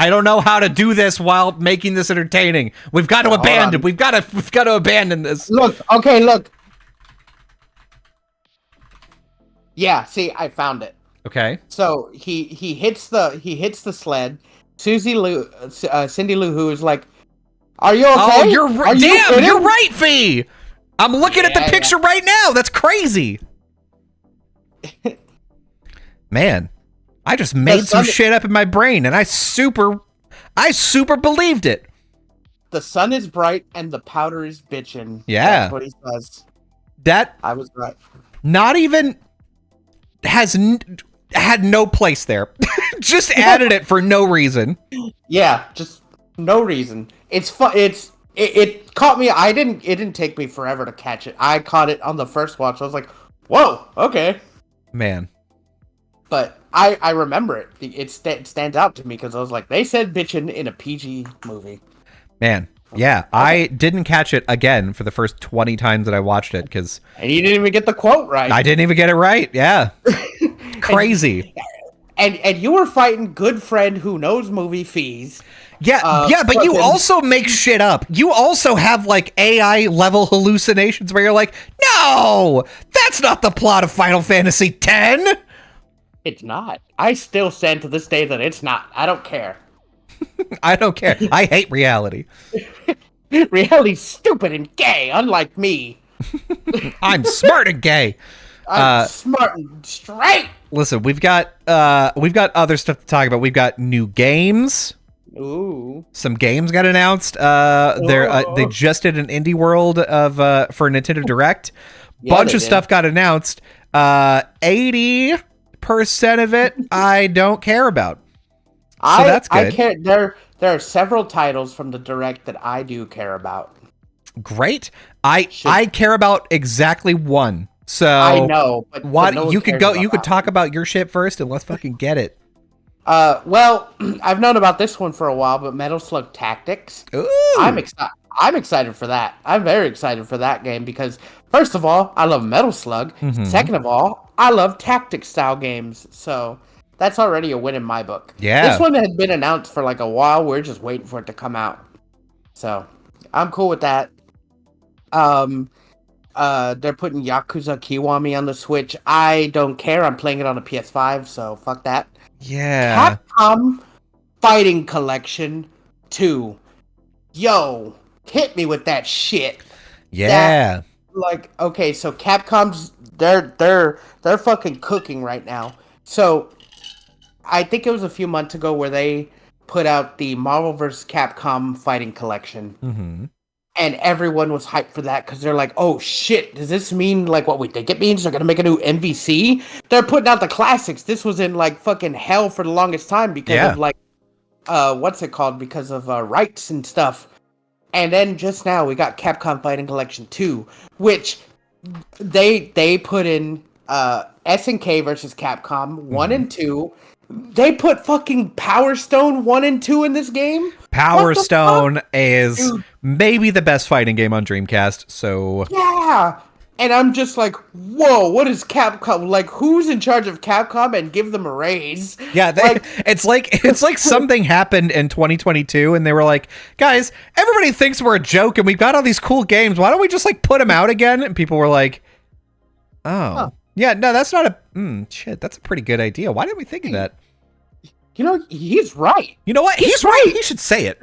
don't know how to do this while making this entertaining. We've got to abandon. We've got to abandon this. Look. Yeah, see, I found it. Okay. So he hits the sled. Cindy Lou Who is like, "Are you okay? Oh, you're right, Fee. I'm looking at the picture right now. That's crazy." Man, I just made some shit up in my brain, and I super believed it. The sun is bright and the powder is bitchin'. Yeah, that's what he says. That I was right. Not even had no place there. Just added it for no reason. Yeah, just no reason. It's fun. It caught me. It didn't take me forever to catch it. I caught it on the first watch. I was like, whoa, okay. Man. But I remember it. It stands out to me because I was like, they said bitchin' in a PG movie. Man. Yeah, okay. I didn't catch it again for the first 20 times that I watched it because... And you didn't even get the quote right. I didn't even get it right, yeah. Crazy. And you were fighting good friend who knows movie fees. Yeah, but you also make shit up. You also have like AI level hallucinations where you're like, no, that's not the plot of Final Fantasy X. It's not. I still stand to this day that it's not. I don't care. I don't care. I hate reality. Reality's stupid and gay, unlike me. I'm smart and gay. I'm smart and straight. Listen, we've got other stuff to talk about. We've got new games. Ooh. Some games got announced. They just did an indie world of for Nintendo Direct. Bunch of stuff got announced. 80% of it I don't care about. So that's good. I care. There are several titles from the Direct that I do care about. Great. I care about exactly one. So I know, but no you could go. You could talk about your shit first, and let's fucking get it. Well, I've known about this one for a while, but Metal Slug Tactics. Ooh. I'm excited for that. I'm very excited for that game because first of all, I love Metal Slug. Mm-hmm. Second of all, I love tactics style games. So that's already a win in my book. Yeah. This one had been announced for like a while. We're just waiting for it to come out. So I'm cool with that. They're putting Yakuza Kiwami on the Switch. I don't care. I'm playing it on a PS5, so fuck that. Yeah. Capcom Fighting Collection 2. Yo, hit me with that shit. Yeah. Okay, so Capcom's they're fucking cooking right now. So I think it was a few months ago where they put out the Marvel vs. Capcom Fighting Collection. Mm-hmm. And everyone was hyped for that because they're like, oh shit, does this mean like what we think it means? They're going to make a new MVC? They're putting out the classics. This was in like fucking hell for the longest time because of like, what's it called? Because of rights and stuff. And then just now we got Capcom Fighting Collection 2, which they put in SNK versus Capcom 1 and 2. They put fucking Power Stone 1 and 2 in this game? Power Stone is maybe the best fighting game on Dreamcast, so... Yeah! And I'm just like, whoa, what is Capcom? Like, who's in charge of Capcom and give them a raise? Yeah, Like, it's like something happened in 2022 and they were like, guys, everybody thinks we're a joke and we've got all these cool games. Why don't we just like put them out again? And people were like, oh, huh. yeah, no, that's not a shit. That's a pretty good idea. Why didn't we think of that? You know, he's right. You know what? He's right. He should say it.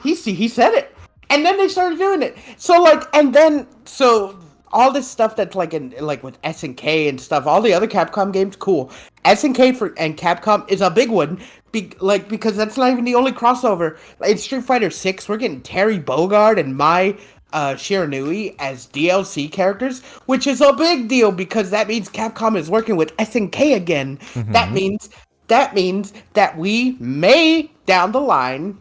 He said it. And then they started doing it. So like, and then so all this stuff that's like in like with SNK and stuff, all the other Capcom games, cool. SNK and Capcom is a big one, because that's not even the only crossover. In Street Fighter 6, we're getting Terry Bogard and Mai Shiranui as DLC characters, which is a big deal because that means Capcom is working with SNK again. Mm-hmm. That means that we may down the line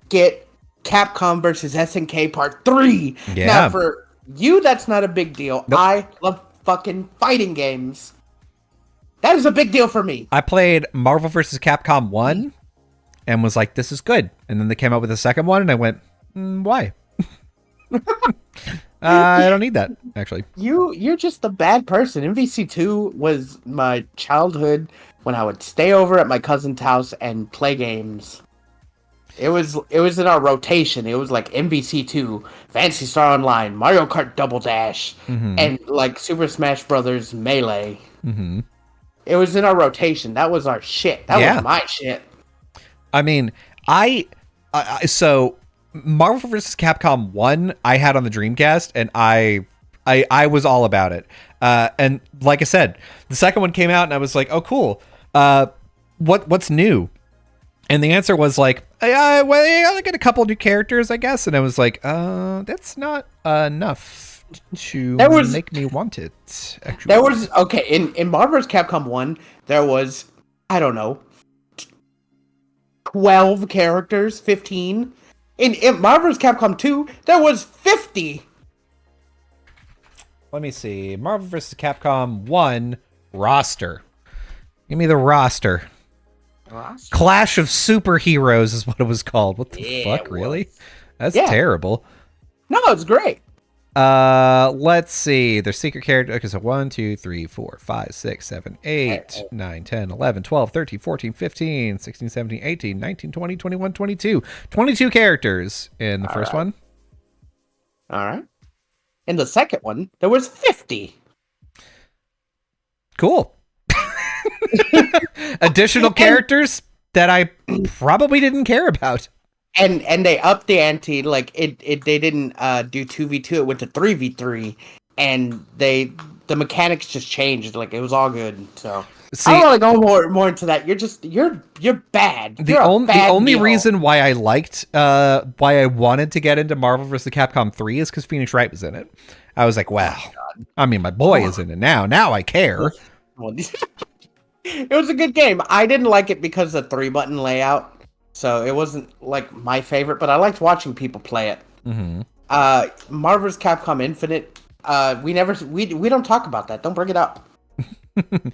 get Capcom versus SNK Part 3. Yeah. Now, for you, that's not a big deal. Nope. I love fucking fighting games. That is a big deal for me. I played Marvel vs. Capcom 1 and was like, this is good. And then they came out with a second one and I went, why? I don't need that, actually. You're just a bad person. MVC2 was my childhood when I would stay over at my cousin's house and play games. It was in our rotation. It was like MVC2, Fantasy Star Online, Mario Kart Double Dash, and like Super Smash Brothers Melee. Mm-hmm. It was in our rotation. That was our shit. That was my shit. I mean, so Marvel vs. Capcom 1 I had on the Dreamcast, and I was all about it. And like I said, the second one came out, and I was like, oh, cool. What's new? And the answer was like, I get a couple new characters, I guess. And I was like, that's not enough to make me want it. Actually, there was in Marvel vs. Capcom 1, there was, I don't know, 12 characters, 15. In Marvel vs. Capcom 2, there was 50. Let me see. Marvel vs. Capcom 1 roster. Give me the roster. Clash of Superheroes is what it was called. What the fuck, really? That's terrible. No, it's great. Let's see. There's secret character. Okay, so 1, 2, 3, 4, 5, 6, 7, 8, 9, 10, 11, 12, 13, 14, 15, 16, 17, 18, 19, 20, 21, 22. 22 characters in the first one. All right. In the second one, there was 50. Cool. Additional characters that I probably didn't care about. And they upped the ante. Like they didn't do 2v2, it went to 3v3, and the mechanics just changed. Like it was all good. So see, I don't want to go more into that. You're bad. The only reason why I liked why I wanted to get into Marvel vs. Capcom 3 is because Phoenix Wright was in it. I was like, wow. I mean, my boy is in it now. Now I care. It was a good game. I didn't like it because of the 3-button layout, so it wasn't like my favorite. But I liked watching people play it. Mm-hmm. Marvel vs. Capcom Infinite. We don't talk about that. Don't bring it up.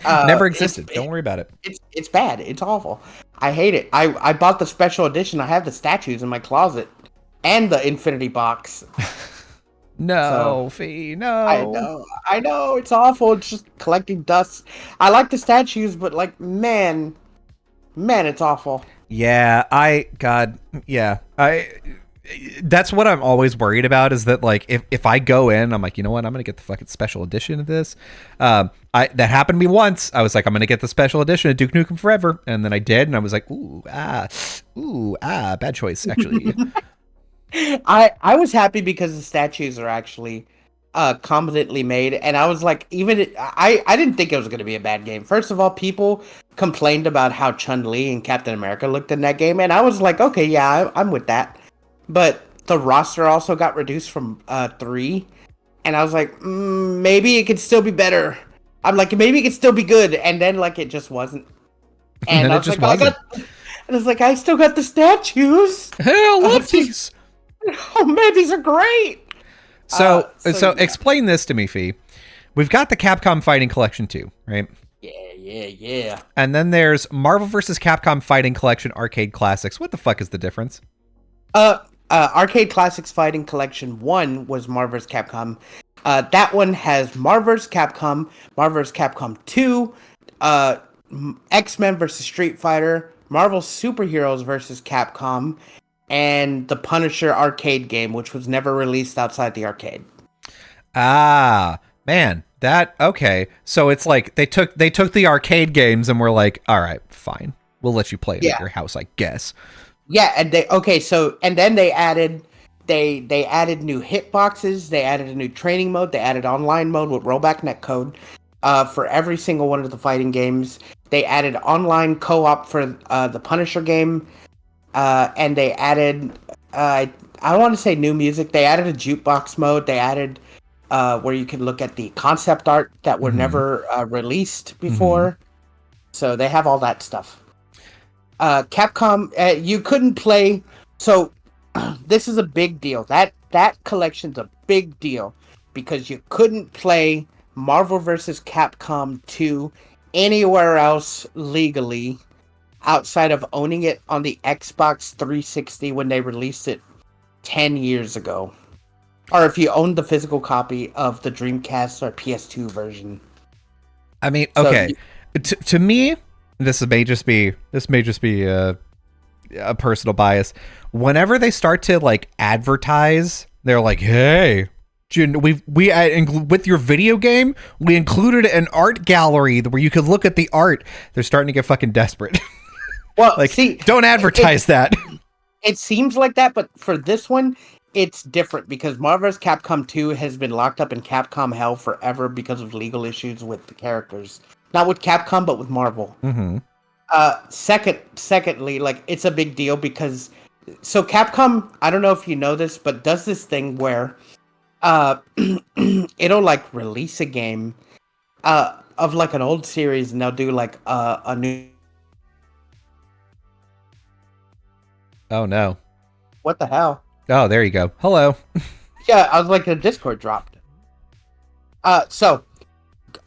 Never existed. Don't worry about it. It's bad. It's awful. I hate it. I bought the special edition. I have the statues in my closet and the Infinity box. No, Fee, no. I know. It's awful. It's just collecting dust. I like the statues, but like, man, it's awful. Yeah, that's what I'm always worried about is that like if I go in, I'm like, you know what, I'm gonna get the fucking special edition of this. That happened to me once. I was like, I'm gonna get the special edition of Duke Nukem Forever, and then I did, and I was like, bad choice actually. I was happy because the statues are actually competently made, and I was like, I didn't think it was going to be a bad game. First of all, people complained about how Chun-Li and Captain America looked in that game, and I was like, okay, yeah, I'm with that. But the roster also got reduced from 3, and I was like, maybe it could still be better. I'm like, maybe it could still be good, and then like it just wasn't. And I was like, I still got the statues. Hey, I love these. Oh man, these are great. So explain this to me, Fee. We've got the Capcom Fighting Collection 2, right? Yeah. And then there's Marvel vs. Capcom Fighting Collection Arcade Classics. What the fuck is the difference? Arcade Classics Fighting Collection 1 was Marvel vs. Capcom. That one has Marvel vs. Capcom, Marvel vs. Capcom 2, X-Men versus Street Fighter, Marvel Superheroes versus Capcom, and the Punisher arcade game, which was never released outside the arcade. Ah, man, that okay. So it's like they took the arcade games and were like, all right, fine, we'll let you play it at your house, I guess. Yeah, and then they added they added new hitboxes, they added a new training mode, they added online mode with rollback netcode for every single one of the fighting games. They added online co-op for the Punisher game, and they added I don't want to say new music. They added a jukebox mode. They added where you can look at the concept art that were never released before. So they have all that stuff. Capcom, you couldn't play. So this is a big deal. That collection's a big deal because you couldn't play Marvel vs. Capcom 2 anywhere else legally outside of owning it on the Xbox 360 when they released it 10 years ago. Or if you owned the physical copy of the Dreamcast or PS2 version. I mean, okay. To me, this may just be a personal bias. Whenever they start to like advertise, they're like, "Hey, we with your video game, we included an art gallery where you could look at the art." They're starting to get fucking desperate. Well, like, see, don't advertise that. It seems like that, but for this one, it's different because Marvel vs. Capcom 2 has been locked up in Capcom hell forever because of legal issues with the characters. Not with Capcom, but with Marvel. Secondly, like, it's a big deal because so Capcom, I don't know if you know this, but does this thing where it'll like release a game of like an old series and they'll do like a new. Oh no. What the hell? Oh, there you go. Hello. Yeah, I was like, the Discord dropped. So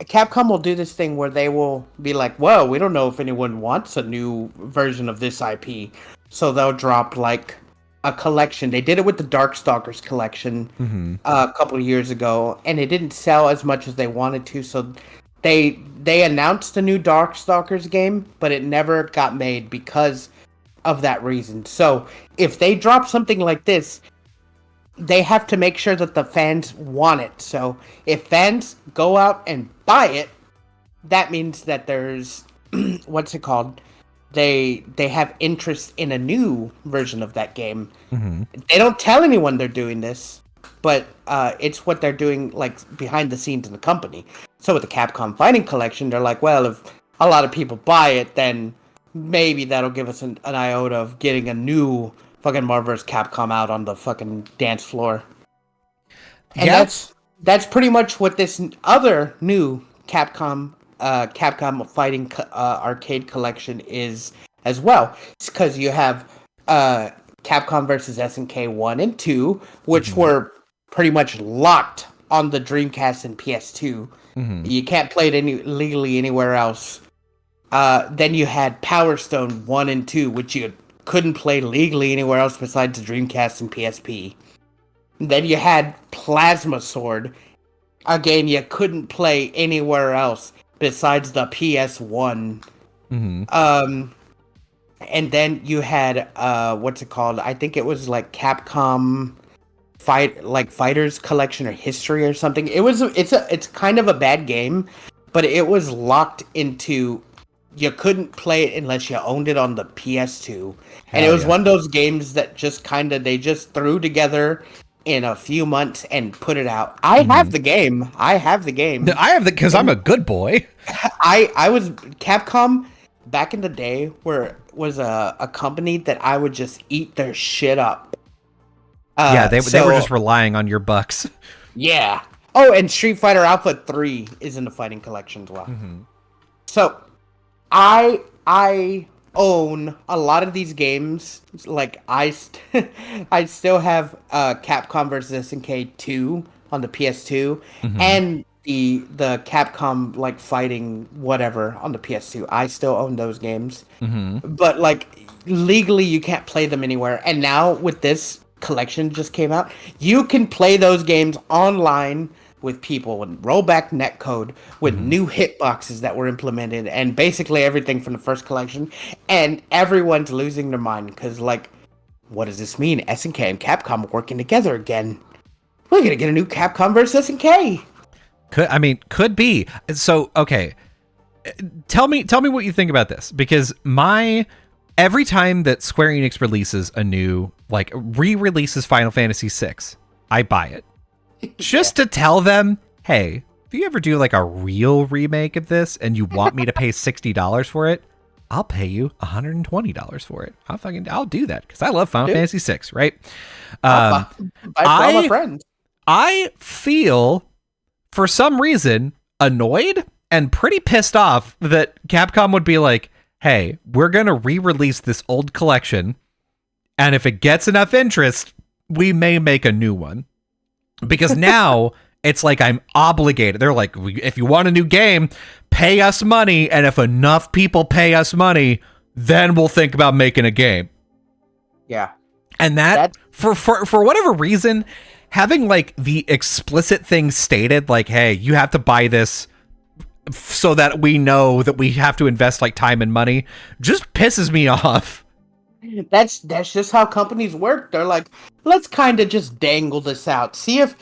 Capcom will do this thing where they will be like, "Whoa, we don't know if anyone wants a new version of this IP," so they'll drop like a collection. They did it with the Darkstalkers collection a couple of years ago, and it didn't sell as much as they wanted to. So they announced a new Darkstalkers game, but it never got made because of that reason. So if they drop something like this, they have to make sure that the fans want it. So if fans go out and buy it, that means that there's what's it called? They have interest in a new version of that game. They don't tell anyone they're doing this, but it's what they're doing like behind the scenes in the company. So with the Capcom Fighting Collection, they're like, well, if a lot of people buy it, then maybe that'll give us an iota of getting a new fucking Marvel vs. Capcom out on the fucking dance floor. And that's pretty much what this other new Capcom Fighting arcade collection is as well. It's because you have Capcom vs. SNK 1 and 2, which were pretty much locked on the Dreamcast and PS2. You can't play it legally anywhere else. Then you had Power Stone 1 and 2, which you couldn't play legally anywhere else besides the Dreamcast and PSP. Then you had Plasma Sword. Again, you couldn't play anywhere else besides the PS1. And then you had what's it called? I think it was like Capcom Fighters Collection or History or something. It's kind of a bad game, but it was locked into. You couldn't play it unless you owned it on the PS2. And it was one of those games that they just threw together in a few months and put it out. I have the game. Because I'm a good boy. I was Capcom back in the day was a company that I would just eat their shit up. They were just relying on your bucks. Yeah. Oh, and Street Fighter Alpha 3 is in the Fighting Collection as well. So I own a lot of these games. Like I still have Capcom vs. SNK 2 on the PS2 and the Capcom like fighting whatever on the PS2. I still own those games. But like legally you can't play them anywhere. And now with this collection just came out, you can play those games online with people and rollback netcode with new hitboxes that were implemented and basically everything from the first collection, and everyone's losing their mind because like, what does this mean? SNK and Capcom are working together again. We're gonna get a new Capcom versus SNK. Could be. So okay, tell me what you think about this, because every time that Square Enix releases a new, like, re-releases Final Fantasy VI, I buy it. Just to tell them, hey, if you ever do like a real remake of this and you want me to pay $60 for it, I'll pay you $120 for it. I'll do that because I love Final Fantasy VI, right? Buy for all my friends. I feel, for some reason, annoyed and pretty pissed off that Capcom would be like, hey, we're going to re-release this old collection, and if it gets enough interest, we may make a new one. Because now it's like I'm obligated. They're like, if you want a new game, pay us money, and if enough people pay us money, then we'll think about making a game. Yeah. And that for whatever reason, having like the explicit thing stated, like, hey, you have to buy this so that we know that we have to invest like time and money, just pisses me off. That's just how companies work. They're like, let's kind of just dangle this out. See if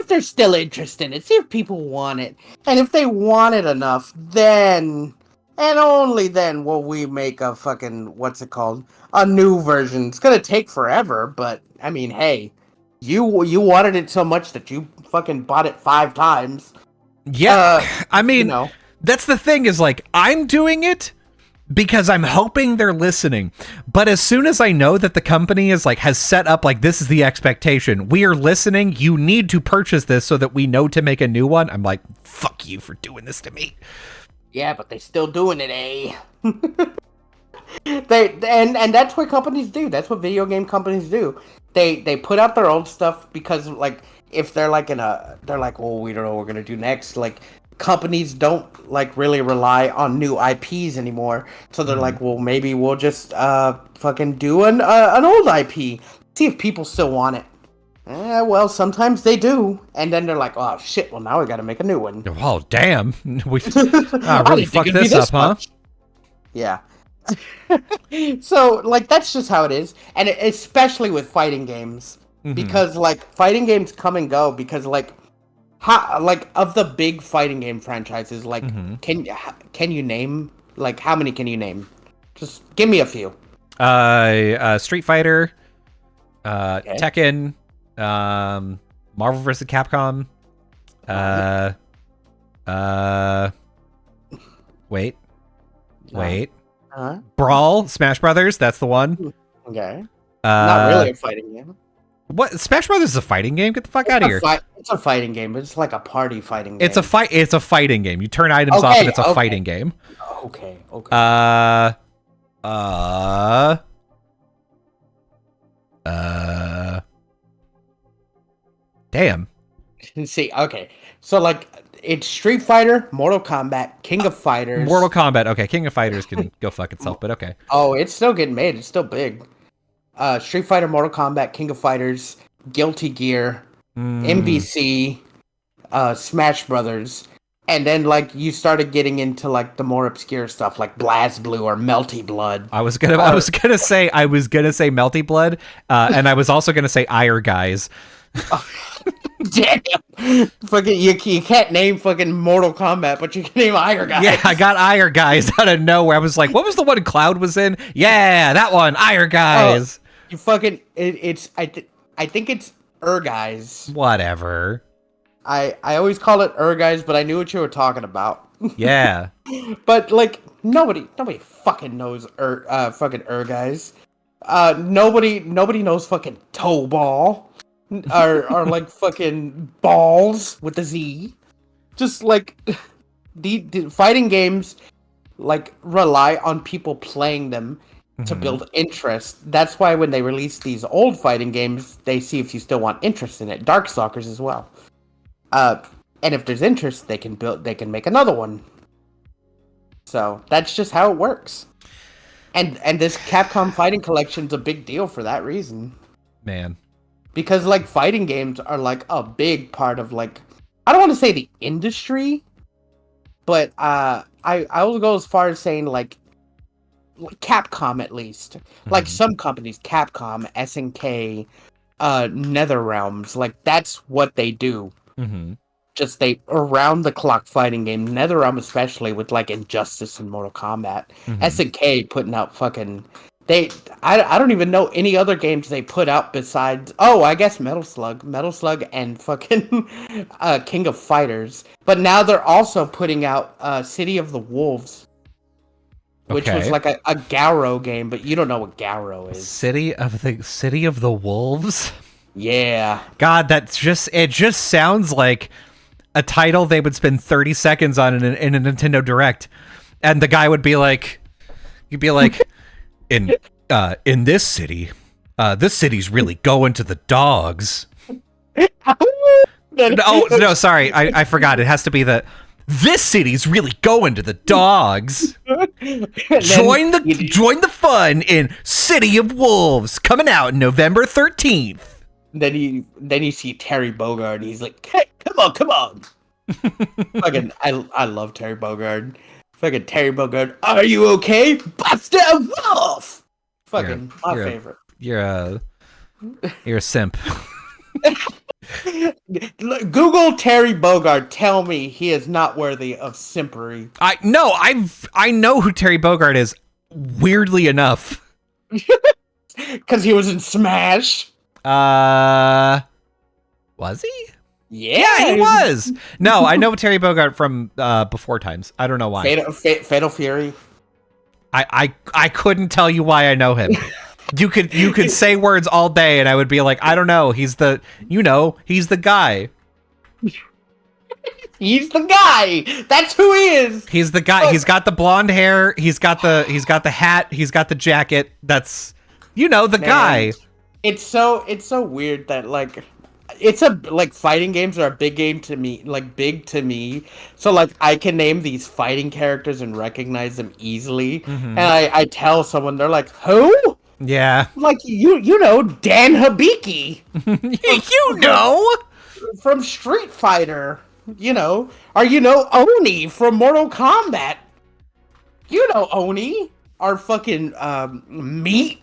they're still interested in it. See if people want it. And if they want it enough, then and only then will we make a fucking, what's it called? A new version. It's gonna take forever, but I mean, hey, you wanted it so much that you fucking bought it 5 times. Yeah, I mean, that's the thing, is like, I'm doing it because I'm hoping they're listening. But as soon as I know that the company is like, has set up like, this is the expectation, we are listening, you need to purchase this so that we know to make a new one, I'm like, fuck you for doing this to me. Yeah, but they're still doing it, eh? And that's what companies do. That's what video game companies do. They put out their old stuff because, like, if they're like they're like, well, we don't know what we're gonna do next. Like, companies don't like really rely on new IPs anymore. So they're like, well, maybe we'll just fucking do an old IP. See if people still want it. Well, sometimes they do, and then they're like, oh shit, well now we gotta make a new one. Oh damn, we really fucked this up, huh? Yeah. So like, that's just how it is, and especially with fighting games, because like fighting games come and go, because like of the big fighting game franchises, like can you name, like, how many can you name? Just give me a few. Street Fighter, Tekken, Marvel vs. Capcom, wait. Brawl, Smash Brothers, that's the one. Okay. Not really a fighting game. What? Smash Brothers is a fighting game? Get the fuck out of here. It's a fighting game, but it's like a party fighting game. It's a fighting game. You turn items off and it's a fighting game. Okay. Damn. See, okay. So like, it's Street Fighter, Mortal Kombat, King of Fighters. Mortal Kombat. Okay, King of Fighters can go fuck itself, but okay. Oh, it's still getting made. It's still big. Street Fighter, Mortal Kombat, King of Fighters, Guilty Gear, MVC, Smash Brothers, and then like you started getting into like the more obscure stuff like BlazBlue or Melty Blood. I was gonna say Melty Blood, and I was also gonna say Ire Guys. Damn, fucking you can't name fucking Mortal Kombat, but you can name Ire Guys. Yeah, I got Ire Guys out of nowhere. I was like, what was the one Cloud was in? Yeah, that one, Ire Guys. You fucking I think it's Guys. Whatever. I always call it Guys, but I knew what you were talking about. Yeah. But like nobody fucking knows fucking Guys. Nobody knows fucking Toe Ball. Or like fucking balls with a Z. Just like the fighting games like rely on people playing them to build interest. That's why when they release these old fighting games, they see if you still want interest in it. Darkstalkers as well. And if there's interest, they can make another one. So that's just how it works. And this Capcom Fighting Collection's a big deal for that reason. Man. Because like fighting games are like a big part of like I don't want to say the industry, but I will go as far as saying like Capcom at least. Like some companies, Capcom, SNK, NetherRealms, like that's what they do. Mm-hmm. Just they around the clock fighting game. NetherRealm especially with like Injustice and Mortal Kombat. Mm-hmm. SNK putting out fucking I don't even know any other games they put out besides I guess Metal Slug and fucking King of Fighters. But now they're also putting out City of the Wolves, which was like a Garrow game, but you don't know what Garrow is. City of the Wolves. Yeah. God, it just sounds like a title they would spend 30 seconds on in a Nintendo Direct, and the guy would be like, you'd be like, in this city's really going to the dogs. No, sorry, I forgot. It has to be this city's really going to the dogs. Join the fun in City of Wolves, coming out November 13th. Then you see Terry Bogard, and he's like, "Hey, come on!" Fucking, I love Terry Bogard. Fucking Terry Bogard, are you okay, Buster Wolf? Fucking my favorite. You're a simp. Google Terry Bogard. Tell me he is not worthy of simpery. I know who Terry Bogard is. Weirdly enough, because he was in Smash. Was he? Yeah, he was. No, I know Terry Bogard from Before Times. I don't know why. Fatal Fury. I couldn't tell you why I know him. You could say words all day, and I would be like, I don't know. He's the guy. He's the guy. That's who he is. He's the guy. He's got the blonde hair. He's got the hat. He's got the jacket. That's guy. It's so weird that like fighting games are a big game to me, like big to me. So like I can name these fighting characters and recognize them easily. Mm-hmm. And I tell someone, they're like, who? Yeah. Like you know Dan Hibiki. From Street Fighter. Or Oni from Mortal Kombat. Oni. Our fucking Meat.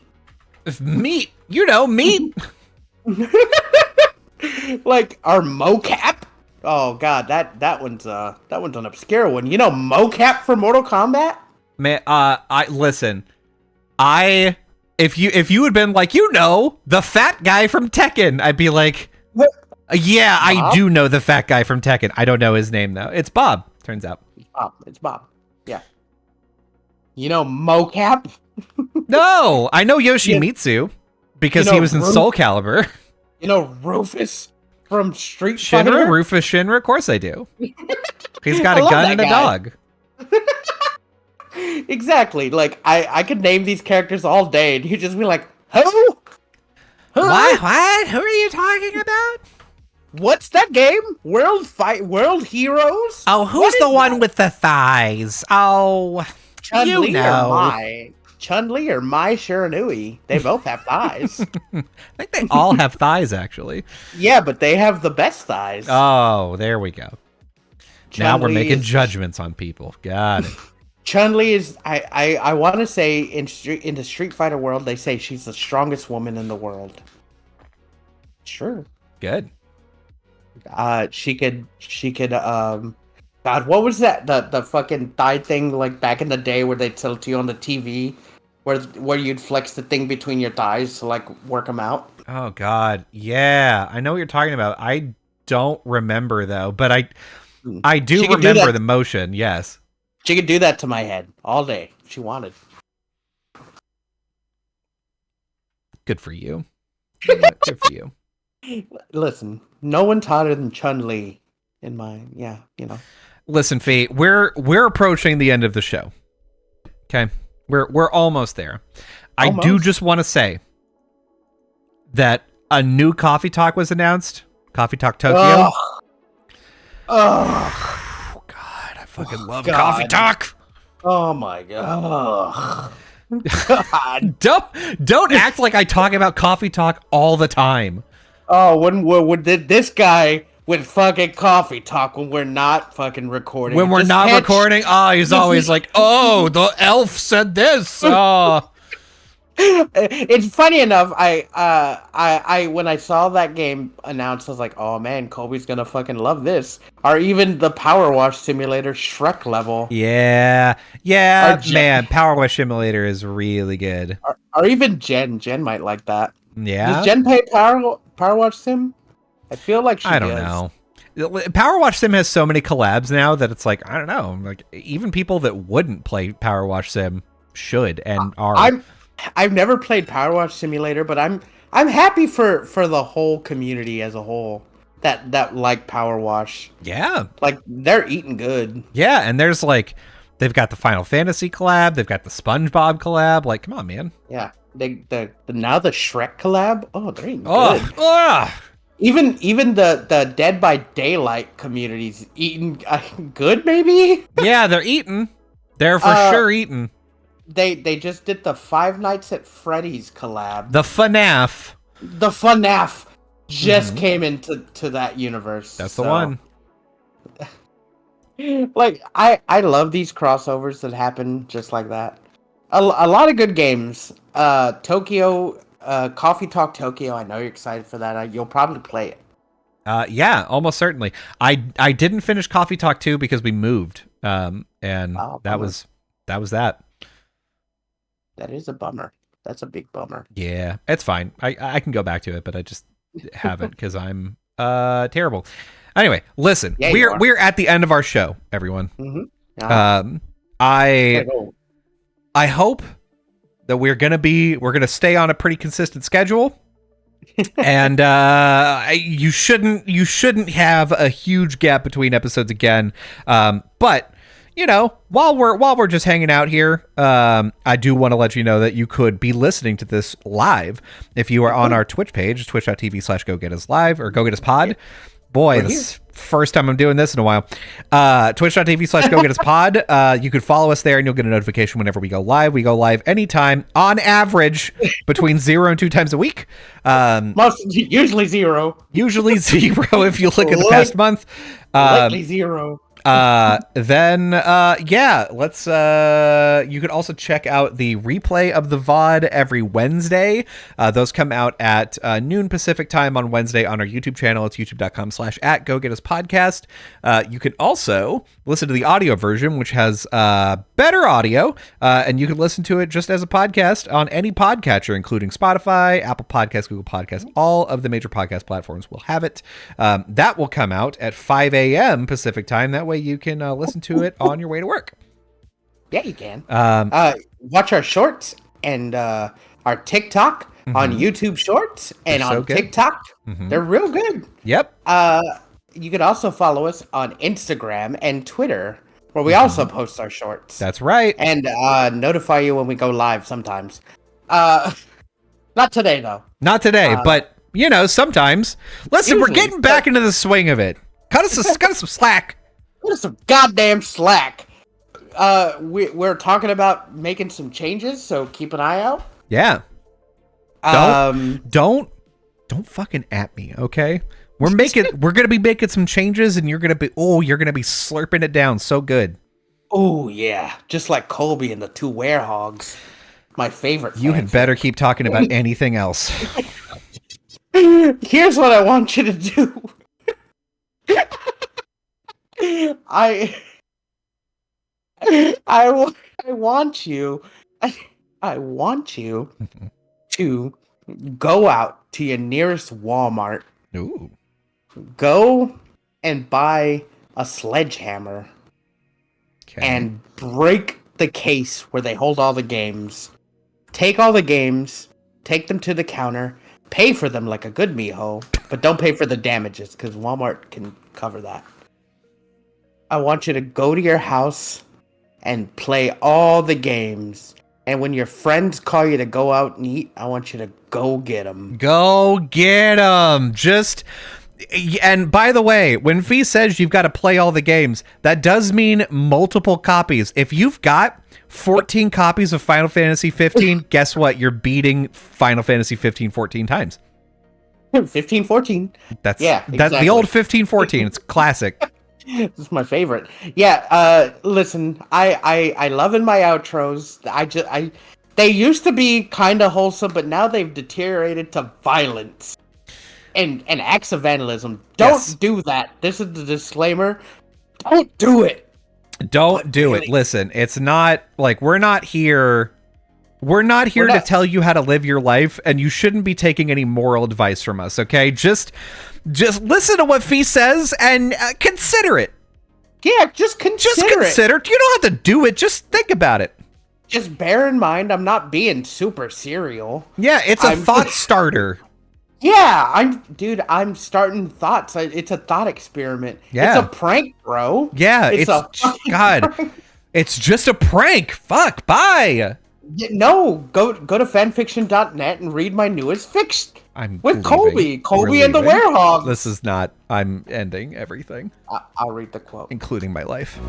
Meat. Meat. Like our Mocap. Oh god, that one's an obscure one. Mocap from Mortal Kombat? Man, if you had been like, the fat guy from Tekken, I'd be like, yeah, Bob? I do know the fat guy from Tekken. I don't know his name though. It's Bob, turns out. It's Bob. Yeah. Mocap? No, I know Yoshimitsu because he was in Soul Calibur. Rufus from Street Fighter? Shinra? Rufus Shinra? Of course I do. He's got a gun and a dog. Exactly. Like, I could name these characters all day, and you'd just be like, who? What? Who are you talking about? What's that game? World Heroes? Oh, who's the one with the thighs? Oh, Chun-Li or Mai Shiranui. They both have thighs. I think they all have thighs, actually. Yeah, but they have the best thighs. Oh, there we go. Chun-Li now we're making judgments on people. Got it. Chun-Li is, I want to say, in the Street Fighter world, they say she's the strongest woman in the world. Sure. Good. She could, God, what was that? The fucking thigh thing, like back in the day where they tilt you on the TV, where you'd flex the thing between your thighs to like work them out. Oh God, yeah, I know what you're talking about. I don't remember though, but I do remember the motion. Yes, she could do that to my head all day if she wanted. Good for you. Good for you. Listen, no one's hotter than Chun-Li in mine. Yeah, Listen, Fee, we're approaching the end of the show. Okay, we're almost there. Almost. I do just want to say that a new Coffee Talk was announced. Coffee Talk Tokyo. Oh God, I fucking love Coffee Talk. Oh my God. Don't act like I talk about Coffee Talk all the time. Oh, when this guy with fucking coffee talk when we're not fucking recording. When we're not recording, he's always like, "Oh, the elf said this." Oh. It's funny enough. I when I saw that game announced, I was like, "Oh man, Colby's gonna fucking love this." Or even the Power Wash Simulator Shrek level. Yeah, man, Power Wash Simulator is really good. Or even Jen. Jen might like that. Yeah. Does Jen play Power Wash Sim? I feel like I don't know. Power Wash Sim has so many collabs now that it's like, I don't know. Like even people that wouldn't play Power Wash Sim should and are. I've never played Power Wash Simulator, but I'm happy for the whole community as a whole that like Power Wash. Yeah. Like they're eating good. Yeah, and there's like they've got the Final Fantasy collab, they've got the SpongeBob collab. Like, come on, man. Yeah. Now the Shrek collab. Oh, they're eating good. Oh. Even the Dead by Daylight community's eating good, maybe? Yeah, they're eating. They're for sure eating. They just did the Five Nights at Freddy's collab. The FNAF. The FNAF just came into that universe. That's the one. Like, I love these crossovers that happen just like that. A lot of good games. Tokyo, Coffee Talk Tokyo, I know you're excited for that. You'll probably play it. Yeah, almost certainly. I didn't finish Coffee Talk 2 because we moved. And that was that. That is a bummer. That's a big bummer. Yeah, it's fine. I can go back to it, but I just haven't because I'm terrible. Anyway, listen, Yeah, we're at the end of our show, everyone. Mm-hmm. I hope that we're gonna stay on a pretty consistent schedule. And you shouldn't have a huge gap between episodes again. But you know, while we're just hanging out here, I do want to let you know that you could be listening to this live if you are on our Twitch page, twitch.tv/GoGetUsLive or GoGetUsPod. Boy, this is first time I'm doing this in a while. Twitch.tv/GoGetUsPod. You could follow us there and you'll get a notification whenever we go live. We go live anytime, on average, between 0 and 2 times a week. Usually 0. Usually 0 if you look at the past month. Lately 0. Then let's you could also check out the replay of the VOD every Wednesday. Those come out at noon Pacific time on Wednesday on our YouTube channel. It's youtube.com/@GoGetUsPodcast. You can also listen to the audio version, which has better audio, and you can listen to it just as a podcast on any podcatcher, including Spotify, Apple Podcasts, Google Podcasts. All of the major podcast platforms will have it. That will come out at 5 a.m. Pacific time. That way you can listen to it on your way to work. Yeah, you can. Watch our shorts and our TikTok on YouTube Shorts and on TikTok. They're real good. Yep. You could also follow us on Instagram and Twitter, where we also post our shorts. That's right. And notify you when we go live sometimes. Not today, though. Not today, but, you know, sometimes. Listen, we're getting back into the swing of it. Cut us some slack. Cut us some goddamn slack. We're talking about making some changes, so keep an eye out. Yeah. Don't fucking at me, okay? We're gonna be making some changes, and you're gonna be slurping it down so good. Oh yeah, just like Colby and the two werehogs. My favorite. You had better keep talking about anything else. Here's what I want you to do. I want you to go out to your nearest Walmart. Ooh. Go and buy a sledgehammer and break the case where they hold all the games. Take all the games, take them to the counter, pay for them like a good mijo, but don't pay for the damages because Walmart can cover that. I want you to go to your house and play all the games. And when your friends call you to go out and eat, I want you to go get them. Go get them. And by the way, when Fee says you've got to play all the games, that does mean multiple copies. If you've got 14 copies of Final Fantasy 15, guess what? You're beating Final Fantasy 15 14 times. 1514. That's Yeah, the exactly. old 1514. It's classic. This is my favorite. Yeah, listen, I love in my outros. They used to be kind of wholesome, but now they've deteriorated to violence and acts of vandalism. Don't do that. This is the disclaimer. Don't do it. Don't do it. Listen, it's not like we're not here to tell you how to live your life, and you shouldn't be taking any moral advice from us, okay? Just listen to what Fee says and consider it. Yeah, just consider it. You don't have to do it. Just think about it. Just bear in mind, I'm not being super serial. Yeah, it's a thought starter. Yeah, I'm starting thoughts. It's a thought experiment. Yeah. It's a prank, bro. Yeah, it's God. Prank. It's just a prank. Fuck, bye. Yeah, no, go to fanfiction.net and read my newest fiction. I'm with leaving. Colby and the Werehog. This is not. I'm ending everything. I'll read the quote, including my life.